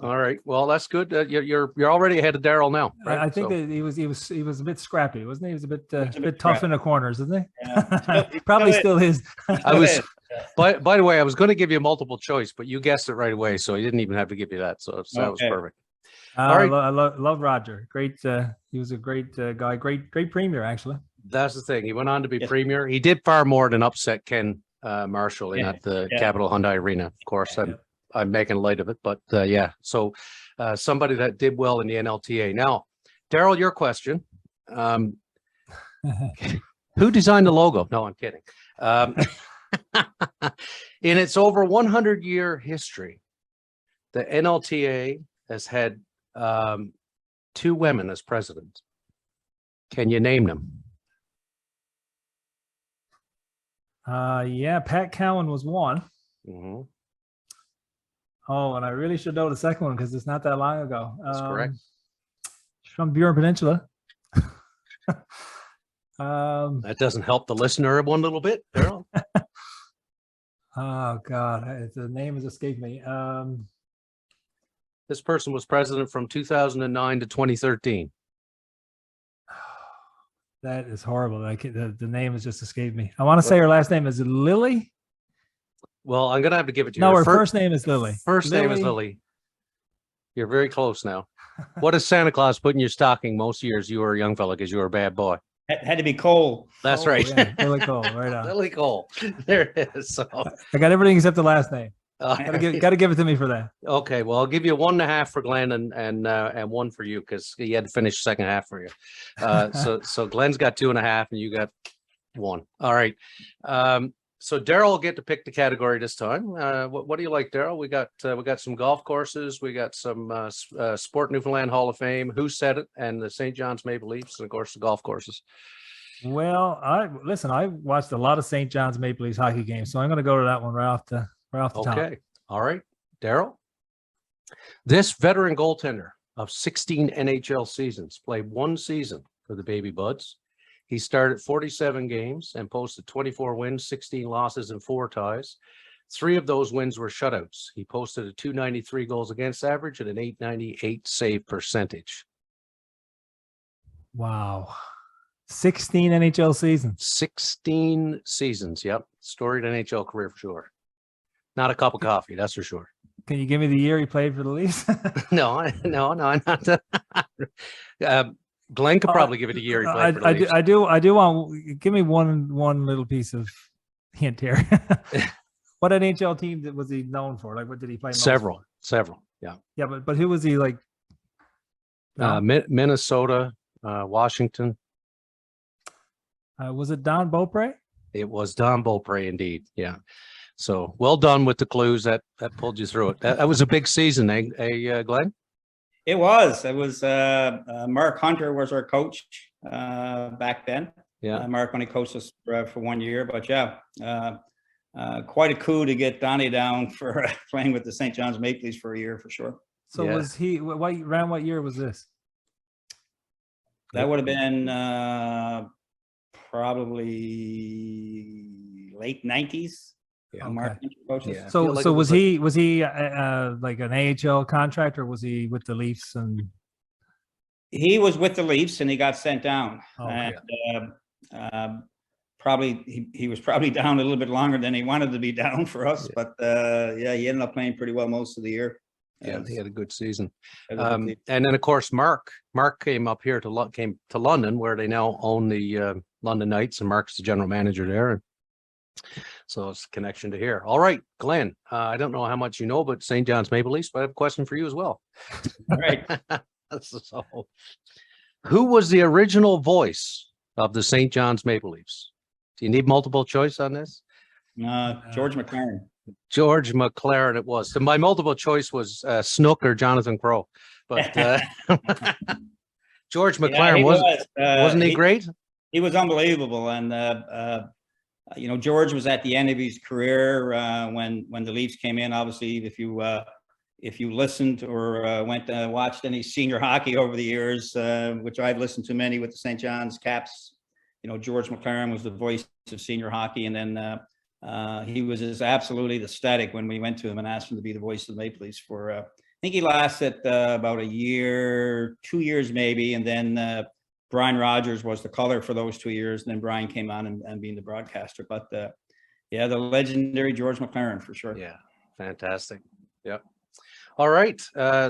All right. Well, that's good. You're already ahead of Darryl now. Right?
I think that he was a bit scrappy, wasn't he? He was a bit tough in the corners, isn't he?
Yeah.
Probably still is.
I was. By the way, I was going to give you a multiple choice, but you guessed it right away, so he didn't even have to give you that. So that was perfect.
All right. I love Roger. Great. He was a great guy. Great premier, actually.
That's the thing. He went on to be premier. He did far more than upset Ken Marshall at the Capital Hyundai Arena. Of course, I'm making light of it, but so somebody that did well in the NLTA. Now, Darryl, your question. Who designed the logo? No, I'm kidding. In its over 100-year history, the NLTA has had 2 women as president. Can you name them?
Yeah, Pat Cowan was one.
Mm-hmm.
Oh, and I really should know the second one because it's not that long ago.
That's correct.
From Buren Peninsula.
That doesn't help the listener one little bit, Darryl.
Oh God, the name has escaped me.
This person was president from 2009 to 2013.
That is horrible. The name has just escaped me. I want to say her last name is Lily.
Well, I'm gonna have to give it to you.
No, her first name is Lily.
First name is Lily. You're very close now. What does Santa Claus put in your stocking most years you were a young fella because you were a bad boy?
Had to be Cole.
That's right.
Yeah, Lily Cole, right on.
Lily Cole. There it is. So,
I got everything except the last name.
got
Got to give it to me for that.
Okay, well, I'll give you 1.5 for Glenn and 1 for you because he had to finish the second half for you. So Glenn's got 2.5 and you got 1. All right. So Darryl will get to pick the category this time. What do you like, Darryl? We got some golf courses. We got some Sport Newfoundland Hall of Fame. Who Said It? And the St. John's Maple Leafs, and of course the golf courses.
Well, I watched a lot of St. John's Maple Leafs hockey games, so I'm going to go to that one right off the top.
Okay. All right. Darryl. This veteran goaltender of 16 NHL seasons played 1 season for the Baby Buds. He started 47 games and posted 24 wins, 16 losses, and 4 ties. 3 of those wins were shutouts. He posted a .293 goals against average and an .898 save percentage.
Wow. 16 NHL seasons.
16 seasons. Yep. Storied NHL career for sure. Not a cup of coffee, that's for sure.
Can you give me the year he played for the Leafs?
No, not. Glenn could probably give it a year. He played for the Leafs.
I do want. Give me one little piece of hint here. What NHL team was he known for? Like, what did he play?
Several. Yeah.
Yeah, but who was he like?
Minnesota, Washington.
Was it Don Beaupre?
It was Don Beaupre, indeed. Yeah. So well done with the clues. That pulled you through it. That was a big season, Glenn?
It was. Mark Hunter was our coach back then.
Yeah.
Mark only coached us for 1 year, but yeah, quite a coup to get Donnie down for playing with the St. John's Maple Leafs for a year for sure.
So was he? Around what year was this?
That would have been probably late 90s.
Yeah.
Mark coaches.
Yeah.
So
Like
was he like an AHL contract, or was he with the Leafs? And
he was with the Leafs and he got sent down.
Okay.
And probably he was probably down a little bit longer than he wanted to be down for us.
Yeah.
But yeah, he ended up playing pretty well most of the year.
Yeah, he had a good season.
It was a good
And then of course Mark came up here came to London, where they now own the London Knights, and Mark's the general manager there. So it's a connection to here. All right, Glenn, I don't know how much you know, but St. John's Maple Leafs, but I have a question for you as well.
All right.
So, who was the original voice of the St. John's Maple Leafs? Do you need multiple choice on this?
George McLaren.
George McLaren it was. So my multiple choice was Snook or Jonathan Crow. But George McLaren wasn't he great?
He was unbelievable. And George was at the end of his career when the Leafs came in. Obviously, if you listened or went and watched any senior hockey over the years, which I've listened to many with the St. John's Caps, George McLaren was the voice of senior hockey. And then he was just absolutely ecstatic when we went to him and asked him to be the voice of the Maple Leafs for, I think he lasted about a year, 2 years maybe. And then Brian Rogers was the color for those 2 years. And then Brian came on and being the broadcaster. But yeah, the legendary George McLaren for sure.
Yeah, fantastic. Yep. All right.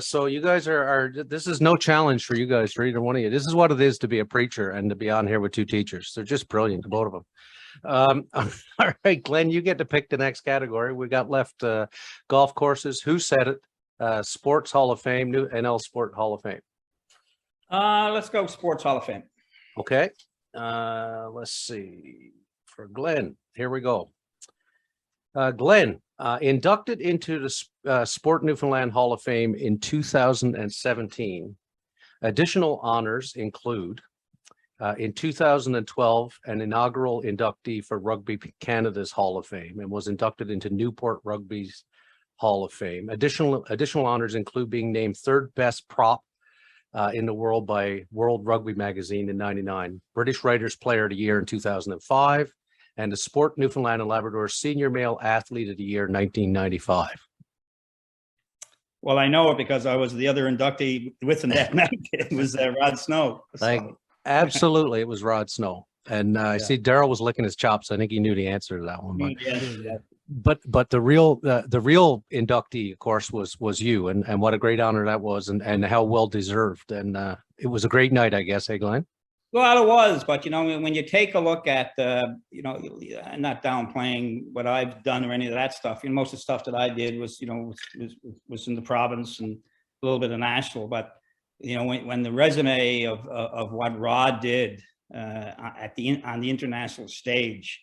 So you guys this is no challenge for you guys, for either one of you. This is what it is to be a preacher and to be on here with 2 teachers. They're just brilliant, both of them. All right, Glenn, you get to pick the next category. We got left golf courses. Who Said It? Sports Hall of Fame, New NL Sport Hall of Fame.
Let's go Sports Hall of Fame.
Okay. Let's see. For Glenn, here we go. Glenn, inducted into the Sport Newfoundland Hall of Fame in 2017. Additional honors include, in 2012, an inaugural inductee for Rugby Canada's Hall of Fame and was inducted into Newport Rugby's Hall of Fame. Additional honors include being named third best prop in the world by World Rugby Magazine in '99, British Writers Player of the Year in 2005, and the Sport Newfoundland and Labrador Senior Male Athlete of the Year 1995.
Well, I know it because I was the other inductee with him that night. It was Rod Snow. So.
Absolutely, it was Rod Snow. And I see Darryl was licking his chops. I think he knew the answer to that one. But the real inductee, of course, was you, and what a great honor that was, and how well deserved. And it was a great night, I guess, hey Glenn?
Well, it was, but when you take a look at I'm not downplaying what I've done or any of that stuff. Most of the stuff that I did was was in the province and a little bit of national. But when the resume of what Rod did on the international stage,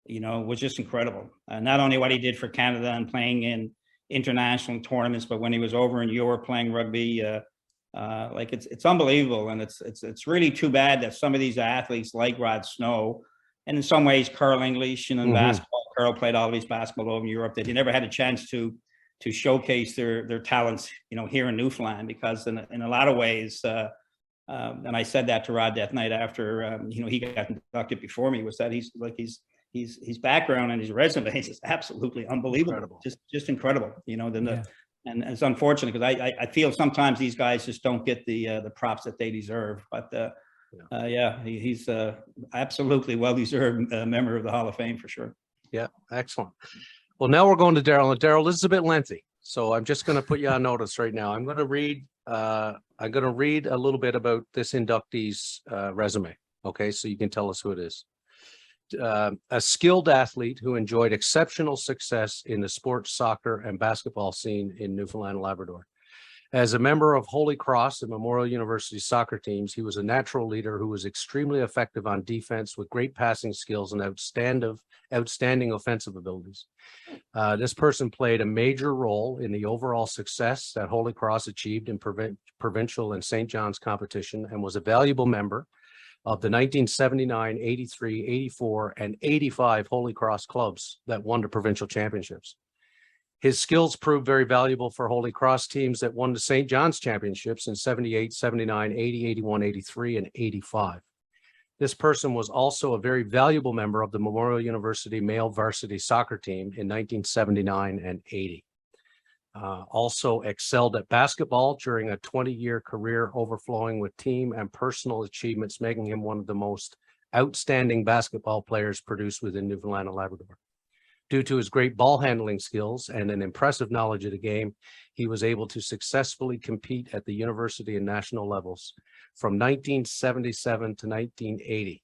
was just incredible. Not only what he did for Canada and playing in international tournaments, but when he was over in Europe playing rugby. It's unbelievable, and it's really too bad that some of these athletes like Rod Snow, and in some ways Carl English, in basketball, Carl played all of his basketball over in Europe, that he never had a chance to showcase their talents, here in Newfoundland, because in a lot of ways, and I said that to Rod that night after he got inducted before me, was that his background and his resume is absolutely unbelievable, just incredible, And it's unfortunate because I feel sometimes these guys just don't get the props that they deserve. But he's absolutely well-deserved member of the Hall of Fame for sure.
Yeah, excellent. Well, now we're going to Darryl. And Darryl, this is a bit lengthy, so I'm just going to put you on notice right now. I'm going to read a little bit about this inductee's resume. Okay, so you can tell us who it is. A skilled athlete who enjoyed exceptional success in the sports, soccer, and basketball scene in Newfoundland and Labrador. As a member of Holy Cross and Memorial University soccer teams, he was a natural leader who was extremely effective on defense with great passing skills and outstanding offensive abilities. This person played a major role in the overall success that Holy Cross achieved in provincial and St. John's competition, and was a valuable member of the 1979, 83, 84, and 85 Holy Cross clubs that won the provincial championships. His skills proved very valuable for Holy Cross teams that won the St. John's championships in 78, 79, 80, 81, 83, and 85. This person was also a very valuable member of the Memorial University male varsity soccer team in 1979 and 80. Also excelled at basketball during a 20-year career overflowing with team and personal achievements, making him one of the most outstanding basketball players produced within Newfoundland and Labrador. Due to his great ball handling skills and an impressive knowledge of the game, he was able to successfully compete at the university and national levels from 1977 to 1980.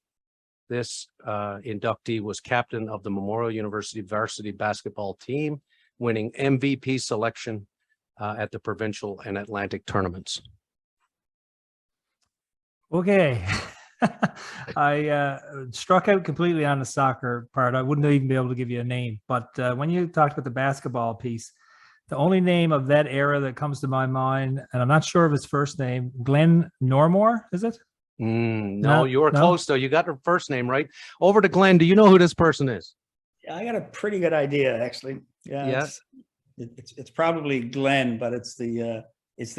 This inductee was captain of the Memorial University varsity basketball team, winning MVP selection at the provincial and Atlantic tournaments.
Okay. I struck out completely on the soccer part. I wouldn't even be able to give you a name. But when you talked about the basketball piece, the only name of that era that comes to my mind, and I'm not sure of his first name, Glenn Normore, is it?
No, you were close, though. You got her first name right. Over to Glenn. Do you know who this person is?
Yeah, I got a pretty good idea, actually. Yeah. It's probably Glenn, but it's the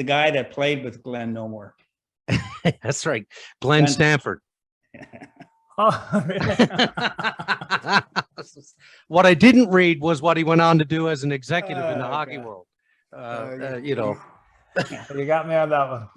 guy that played with Glenn Normore.
That's right. Glenn Stanford.
Oh, really?
What I didn't read was what he went on to do as an executive in the hockey world.
You got me on that one.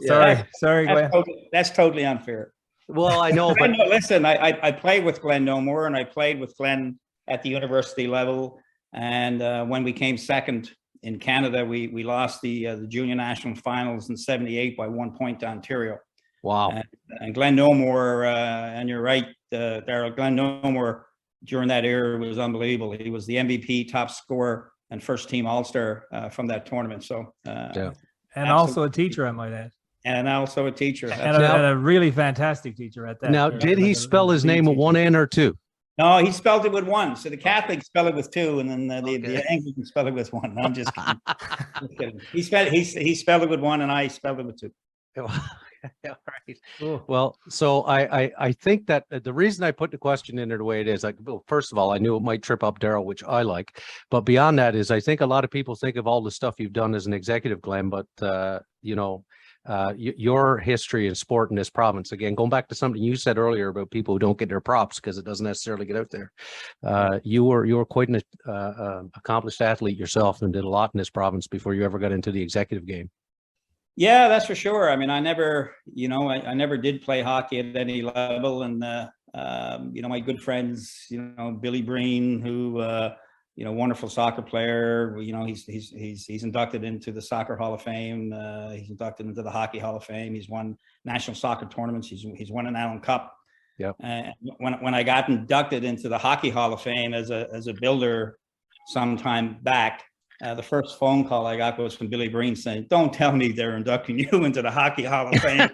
Sorry, Glenn.
That's totally unfair.
Well, I know, but
listen, I played with Glenn Normore, and I played with Glenn at the university level. And when we came second in Canada, we lost the junior national finals in '78 by 1 point to Ontario.
Wow.
And Glenn Normore, and you're right, Darryl, Glenn Normore during that era was unbelievable. He was the MVP, top scorer, and first team All-Star from that tournament. So,
and also a teacher, I might add.
And also a teacher.
And a really fantastic teacher at that.
Now, did he spell his name with one N or two?
No, he spelled it with one. So the Catholics spell it with two, and then the Anglican spell it with one. No, I'm just kidding. Just kidding. He spelled it with one, and I spelled it with two.
All right. Cool. Well, so I think that the reason I put the question in there the way it is, like, well, first of all, I knew it might trip up Darryl, which I like, but beyond that is I think a lot of people think of all the stuff you've done as an executive, Glenn, but your history in sport in this province, again, going back to something you said earlier about people who don't get their props because it doesn't necessarily get out there. You were quite an accomplished athlete yourself and did a lot in this province before you ever got into the executive game.
Yeah, that's for sure. I mean, I never did play hockey at any level. And, my good friends, Billy Breen, who, wonderful soccer player, he's inducted into the Soccer Hall of Fame. He's inducted into the Hockey Hall of Fame. He's won national soccer tournaments. He's won an Allen Cup.
Yeah.
When I got inducted into the Hockey Hall of Fame as a builder sometime back, the first phone call I got was from Billy Breen saying, "Don't tell me they're inducting you into the Hockey Hall of Fame."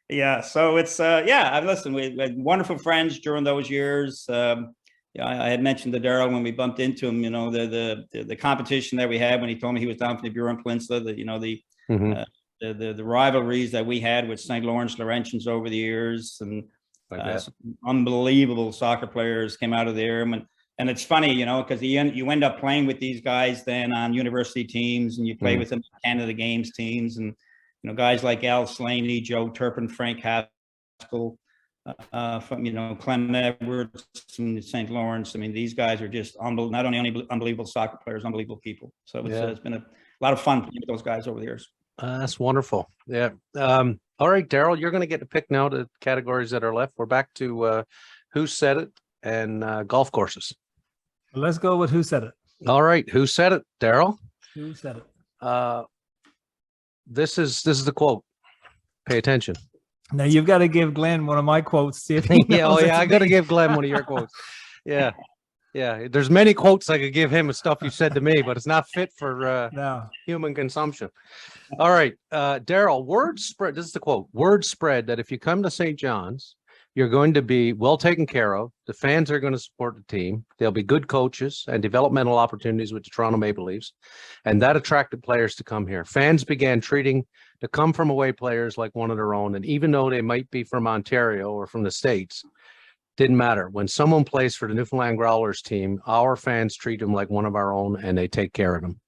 Yeah, so it's listen, we had wonderful friends during those years. I had mentioned to Darryl when we bumped into him, the competition that we had when he told me he was down from the Burin Peninsula, the rivalries that we had with St. Lawrence Laurentians over the years, and some unbelievable soccer players came out of there. And it's funny, because you end up playing with these guys then on university teams, and you play with them in Canada Games teams, and guys like Al Slaney, Joe Turpin, Frank Haskell, Clem Edwards from St. Lawrence. I mean, these guys are just not only unbelievable soccer players, unbelievable people. So it's been a lot of fun with those guys over the years.
That's wonderful. Yeah. All right, Darryl, you're going to get to pick now the categories that are left. We're back to Who Said It and golf courses.
Well, let's go with Who Said It.
All right. Who said it, Darryl?
Who said it?
This is the quote. Pay attention.
Now you've got to give Glenn one of my quotes. See if he knows
I got to give Glenn one of your quotes. Yeah. There's many quotes I could give him of stuff you said to me, but it's not fit for human consumption. All right, Darryl. Word spread. This is the quote. Word spread that if you come to St. John's, you're going to be well taken care of. The fans are going to support the team. There'll be good coaches and developmental opportunities with the Toronto Maple Leafs. And that attracted players to come here. Fans began treating the come from away players like one of their own. And even though they might be from Ontario or from the States, didn't matter. When someone plays for the Newfoundland Growlers team, our fans treat them like one of our own and they take care of them.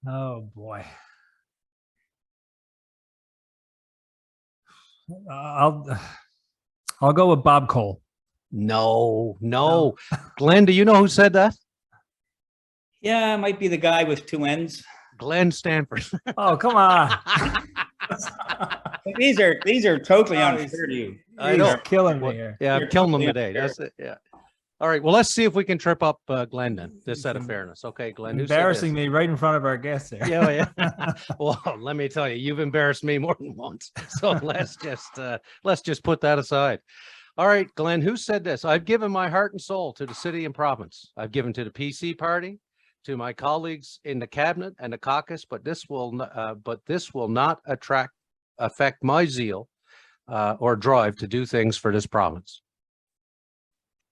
Oh, boy. I'll go with Bob Cole.
No. Glenn, do you know who said that?
Yeah, it might be the guy with two N's.
Glenn Stanford.
Oh, come on.
These are totally unfair to you.
I know.
Killing me here.
Yeah, I'm killing them today. That's it. Yeah. All right. Well, let's see if we can trip up Glenn then. This out of fairness. Okay, Glenn.
Embarrassing me right in front of our guests there.
Yeah. Well, let me tell you, you've embarrassed me more than once. So let's just put that aside. All right, Glenn. Who said this? I've given my heart and soul to the city and province. I've given to the PC party, to my colleagues in the cabinet and the caucus, but this will not affect my zeal or drive to do things for this province.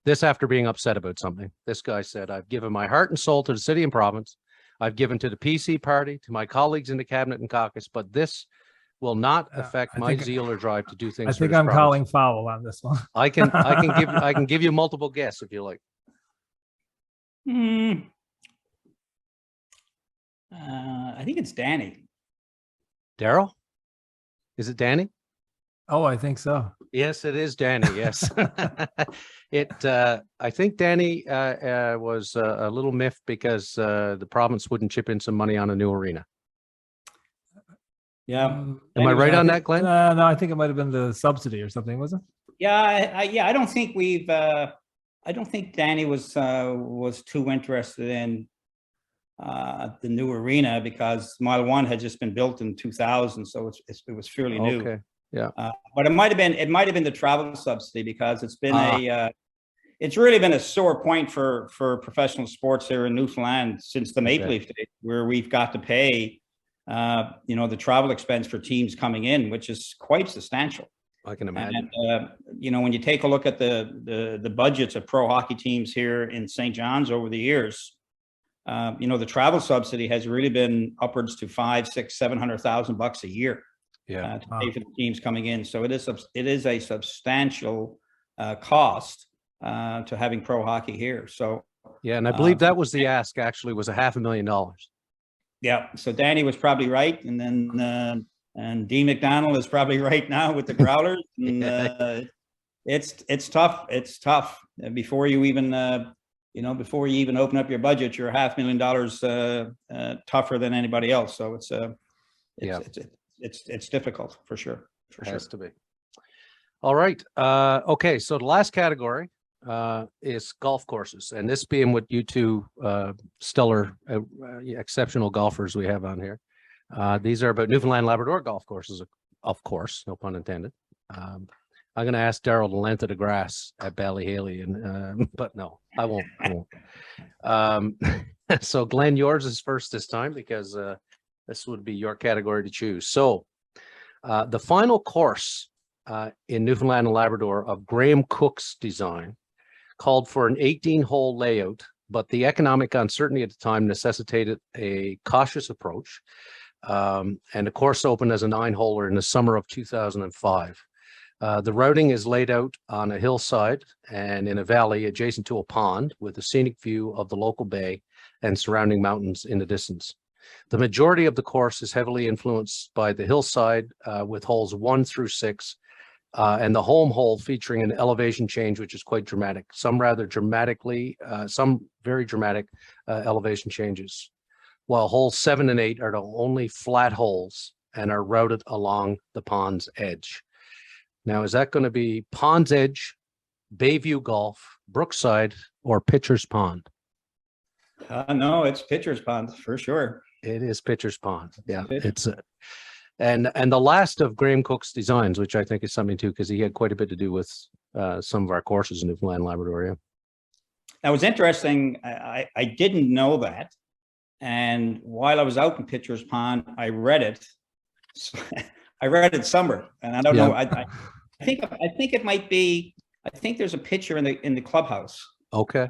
This after being upset about something. This guy said, I've given my heart and soul to the city and province. I've given to the PC party, to my colleagues in the cabinet and caucus, but this will not affect my zeal or drive to do things.
I think I'm calling foul on this one.
I can give you multiple guesses if you like.
I think it's Danny.
Darryl? Is it Danny?
Oh, I think so.
Yes, it is Danny. Yes. I think Danny was a little miffed because the province wouldn't chip in some money on a new arena.
Yeah.
Am I right on that, Glenn?
No, I think it might have been the subsidy or something, was it?
Yeah, I don't think I don't think Danny was too interested in the new arena because Mile 1 had just been built in 2000, so it was fairly new.
Okay. Yeah.
But it might have been the travel subsidy because it's been it's really been a sore point for professional sports here in Newfoundland since the Maple Leaf days, where we've got to pay the travel expense for teams coming in, which is quite substantial.
I can imagine.
And, when you take a look at the budgets of pro hockey teams here in St. John's over the years, the travel subsidy has really been upwards to $500,000-$700,000 a year.
Yeah.
To pay for the teams coming in. So it is a substantial cost to having pro hockey here. So
yeah, and I believe that was the ask. Actually, was $500,000.
Yeah. So Danny was probably right, and then and Dean McDonald is probably right now with the Growlers. And, it's tough. It's tough before you even open up your budget. You're $500,000 tougher than anybody else. So it's difficult for sure.
Has to be. All right. Okay. So the last category is golf courses, and this being what you two stellar, exceptional golfers we have on here. These are about Newfoundland Labrador golf courses, of course, no pun intended. I'm going to ask Darryl the length of the grass at Ballyhaley, but no, I won't. So Glenn, yours is first this time because this would be your category to choose. So the final course in Newfoundland and Labrador of Graham Cook's design called for an 18-hole layout, but the economic uncertainty at the time necessitated a cautious approach. And the course opened as a 9-holer in the summer of 2005. The routing is laid out on a hillside and in a valley adjacent to a pond with a scenic view of the local bay and surrounding mountains in the distance. The majority of the course is heavily influenced by the hillside with holes 1 through 6 and the home hole featuring an elevation change, which is quite dramatic. Some rather dramatically, some very dramatic elevation changes. While holes 7 and 8 are the only flat holes and are routed along the pond's edge. Now, is that going to be Pond's Edge, Bayview Golf, Brookside, or Pitcher's Pond?
No, it's Pitcher's Pond for sure.
It is Pitcher's Pond. Yeah, it's and the last of Graham Cook's designs, which I think is something too, because he had quite a bit to do with some of our courses in Newfoundland and Labrador. Yeah.
That was interesting. I didn't know that. And while I was out in Pitcher's Pond, I read it. I read it somewhere, and I don't know. I think it might be. I think there's a picture in the clubhouse.
Okay.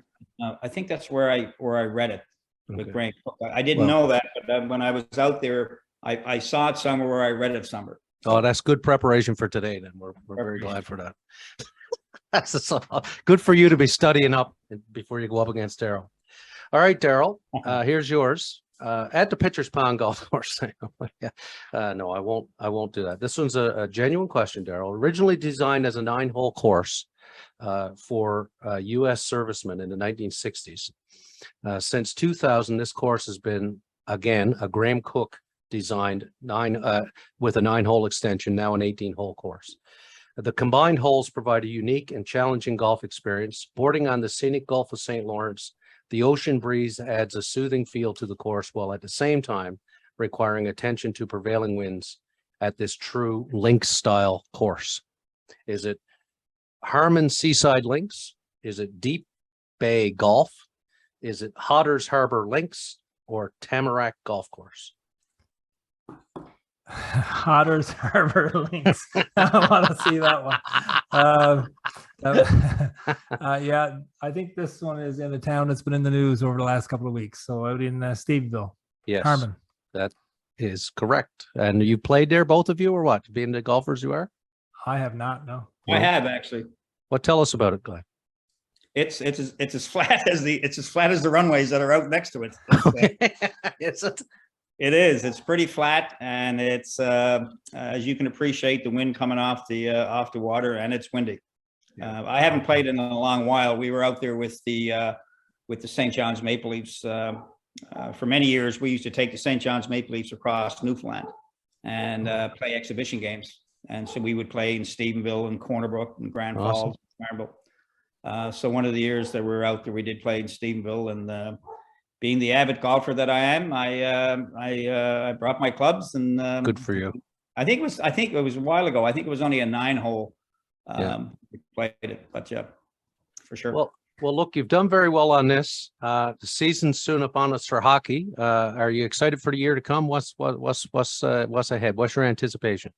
I think that's where I read it with Graham Cook. I didn't know that, but when I was out there, I saw it somewhere where I read it somewhere.
Oh, that's good preparation for today. Then we're very glad for that. That's good for you to be studying up before you go up against Darryl. All right, Darryl, here's yours. At the Pitcher's Pond golf course. No, I won't do that. This one's a genuine question, Darryl. Originally designed as a 9-hole course for U.S. servicemen in the 1960s. Since 2000, this course has been, again, a Graham Cook designed with a 9-hole extension, now an 18-hole course. The combined holes provide a unique and challenging golf experience. Boarding on the scenic Gulf of St. Lawrence, the ocean breeze adds a soothing feel to the course while at the same time requiring attention to prevailing winds at this true links-style course. Is it Harmon Seaside Links? Is it Deep Bay Golf? Is it Hodder's Harbor Links or Tamarack Golf Course?
Hodder's Harbor Links. I want to see that one. Yeah, I think this one is in a town that's been in the news over the last couple of weeks. So out in Stevensville.
Yes,
Harmon.
That is correct. And you played there, both of you, or what? Being the golfers you are?
I have not. No.
I have actually.
Well, tell us about it, Glenn.
It's as flat as the runways that are out next to it. It is. It's pretty flat, and it's as you can appreciate, the wind coming off the water, and it's windy. I haven't played in a long while. We were out there with the St. John's Maple Leafs for many years. We used to take the St. John's Maple Leafs across Newfoundland and play exhibition games, and so we would play in Stephenville and Corner Brook and Grand Falls, Marble. So one of the years that we were out there, we did play in Stephenville, and being the avid golfer that I am, I brought my clubs, and
good for you.
I think it was a while ago. I think it was only a 9-hole. We played it, but yeah, for sure.
Well, Well, look, you've done very well on this. The season's soon upon us for hockey. Are you excited for the year to come? What's ahead? What's your anticipation?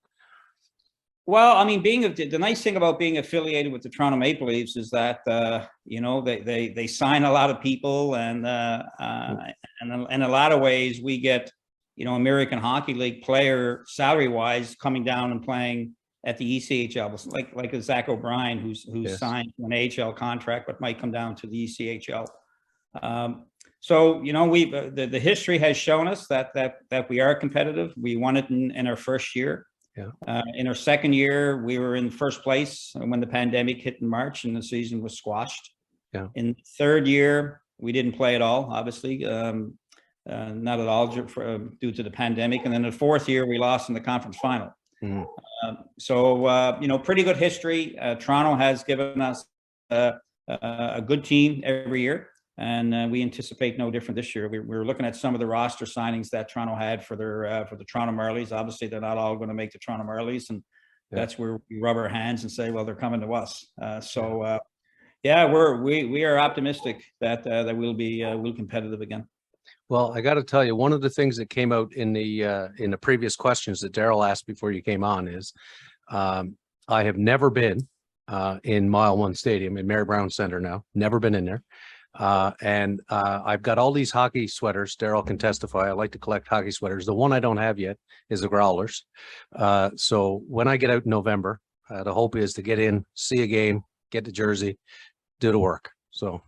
Well, I mean, the nice thing about being affiliated with the Toronto Maple Leafs is that they sign a lot of people, and in a lot of ways we get American Hockey League player salary wise coming down and playing at the ECHL, like a Zach O'Brien who's
Yes.
signed an AHL contract but might come down to the ECHL. So we the history has shown us that we are competitive. We won it in our first year.
Yeah.
In our second year, we were in first place when the pandemic hit in March and the season was squashed.
Yeah.
In the third year, we didn't play at all, obviously, not at all due to the pandemic. And then the fourth year, we lost in the conference final.
Mhm.
Pretty good history. Toronto has given us a good team every year. And we anticipate no different this year. We're looking at some of the roster signings that Toronto had for the Toronto Marlies. Obviously, they're not all going to make the Toronto Marlies, and that's where we rub our hands and say, well, they're coming to us. We are optimistic that we'll be competitive again.
Well, I got to tell you, one of the things that came out in the previous questions that Darryl asked before you came on is, I have never been in Mile One Stadium in Mary Brown Center now. Never been in there. And I've got all these hockey sweaters. Darryl can testify. I like to collect hockey sweaters. The one I don't have yet is the Growlers. So when I get out in November, the hope is to get in, see a game, get the jersey, do the work. So.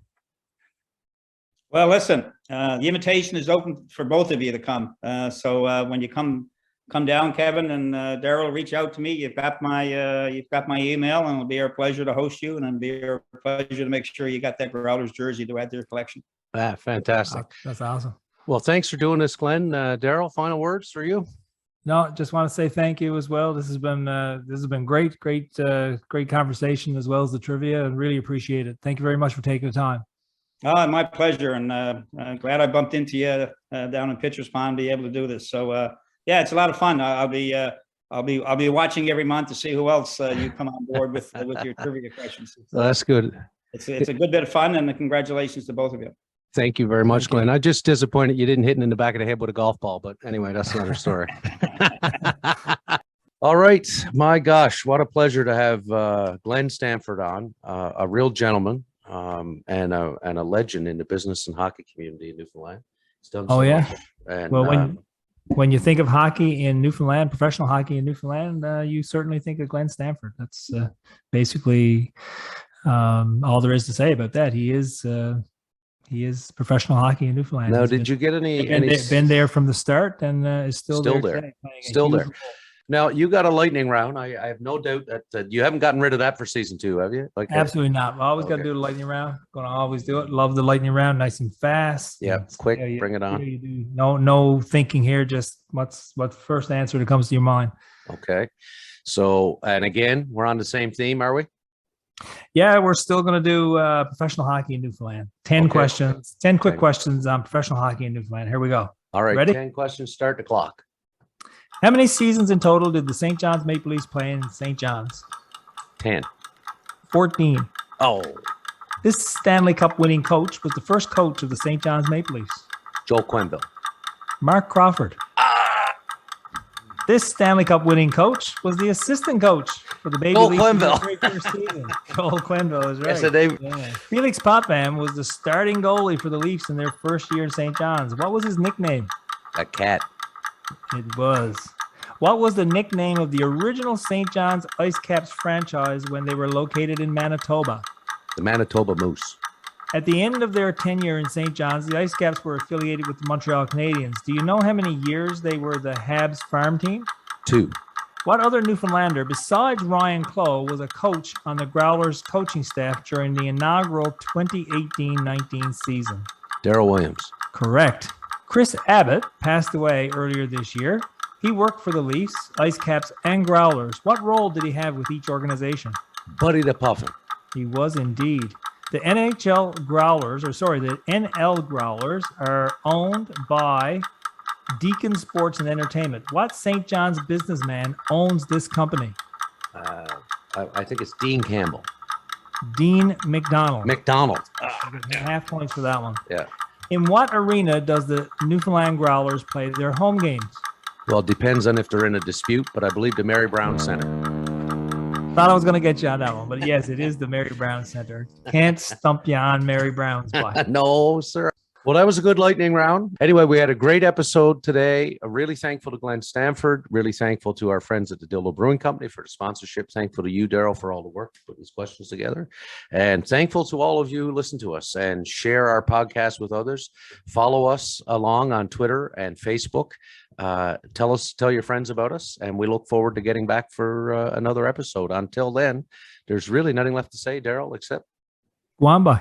Well, listen, the invitation is open for both of you to come. So when you come down, Kevin and Darryl, reach out to me. You've got my email, and it'll be our pleasure to host you, and it'll be our pleasure to make sure you got that Growlers jersey to add to your collection.
Fantastic.
That's awesome.
Well, thanks for doing this, Glenn. Darryl, final words for you.
No, just want to say thank you as well. This has been great conversation, as well as the trivia, and really appreciate it. Thank you very much for taking the time.
My pleasure, and glad I bumped into you down in Pitcher's Pond to be able to do this. So it's a lot of fun. I'll be watching every month to see who else you come on board with your trivia questions.
Well, that's good.
It's a good bit of fun, and congratulations to both of you.
Thank you very much, Glenn. I'm just disappointed you didn't hit him in the back of the head with a golf ball, but anyway, that's another story. All right. My gosh, what a pleasure to have Glenn Stanford on, a real gentleman, and a legend in the business and hockey community in Newfoundland. He's done so much. And,
well, when you think of hockey in Newfoundland, professional hockey in Newfoundland, you certainly think of Glenn Stanford. That's basically all there is to say about that. He is professional hockey in Newfoundland.
Now, did you get
been there from the start, and is still there today,
still there. Now, you got a lightning round. I have no doubt that you haven't gotten rid of that for season 2, have you?
Absolutely not. Always got to do the lightning round. Going to always do it. Love the lightning round. Nice and fast.
Yeah, quick. Bring it on.
You do. No thinking here. Just what's the first answer that comes to your mind.
Okay. So, and again, we're on the same theme, are we?
Yeah, we're still going to do professional hockey in Newfoundland. 10 questions. 10 quick questions on professional hockey in Newfoundland. Here we go.
All right.
Ready?
10 questions. Start the clock.
How many seasons in total did the St. John's Maple Leafs play in St. John's?
10.
14.
Oh.
This Stanley Cup winning coach was the first coach of the St. John's Maple Leafs.
Joel Quenneville.
Mark Crawford. This Stanley Cup winning coach was the assistant coach for the Maple Leafs. Joel Quenneville is right.
Yes,
Felix Potvin was the starting goalie for the Leafs in their first year in St. John's. What was his nickname?
A cat.
It was. What was the nickname of the original St. John's IceCaps franchise when they were located in Manitoba?
The Manitoba Moose.
At the end of their tenure in St. John's, the IceCaps were affiliated with the Montreal Canadiens. Do you know how many years they were the Habs farm team?
2.
What other Newfoundlander besides Ryan Clough was a coach on the Growlers coaching staff during the inaugural 2018-19 season?
Darryl Williams.
Correct. Chris Abbott passed away earlier this year. He worked for the Leafs, IceCaps, and Growlers. What role did he have with each organization?
Buddy the Puffin.
He was indeed. The NL Growlers are owned by Deacon Sports and Entertainment. What St. John's businessman owns this company?
I think it's Dean Campbell.
Dean McDonald.
McDonald.
Half points for that one.
Yeah.
In what arena does the Newfoundland Growlers play their home games?
Well, it depends on if they're in a dispute, but I believe the Mary Brown Center.
Thought I was going to get you on that one, but yes, it is the Mary Brown Center. Can't stump you on Mary Brown's butt.
No, sir. Well, that was a good lightning round. Anyway, we had a great episode today. Really thankful to Glenn Stanford. Really thankful to our friends at the Dildo Brewing Company for the sponsorship. Thankful to you, Darryl, for all the work to put these questions together. And thankful to all of you who listen to us and share our podcast with others. Follow us along on Twitter and Facebook. Tell your friends about us, and we look forward to getting back for another episode. Until then, there's really nothing left to say, Darryl, except
Go on by.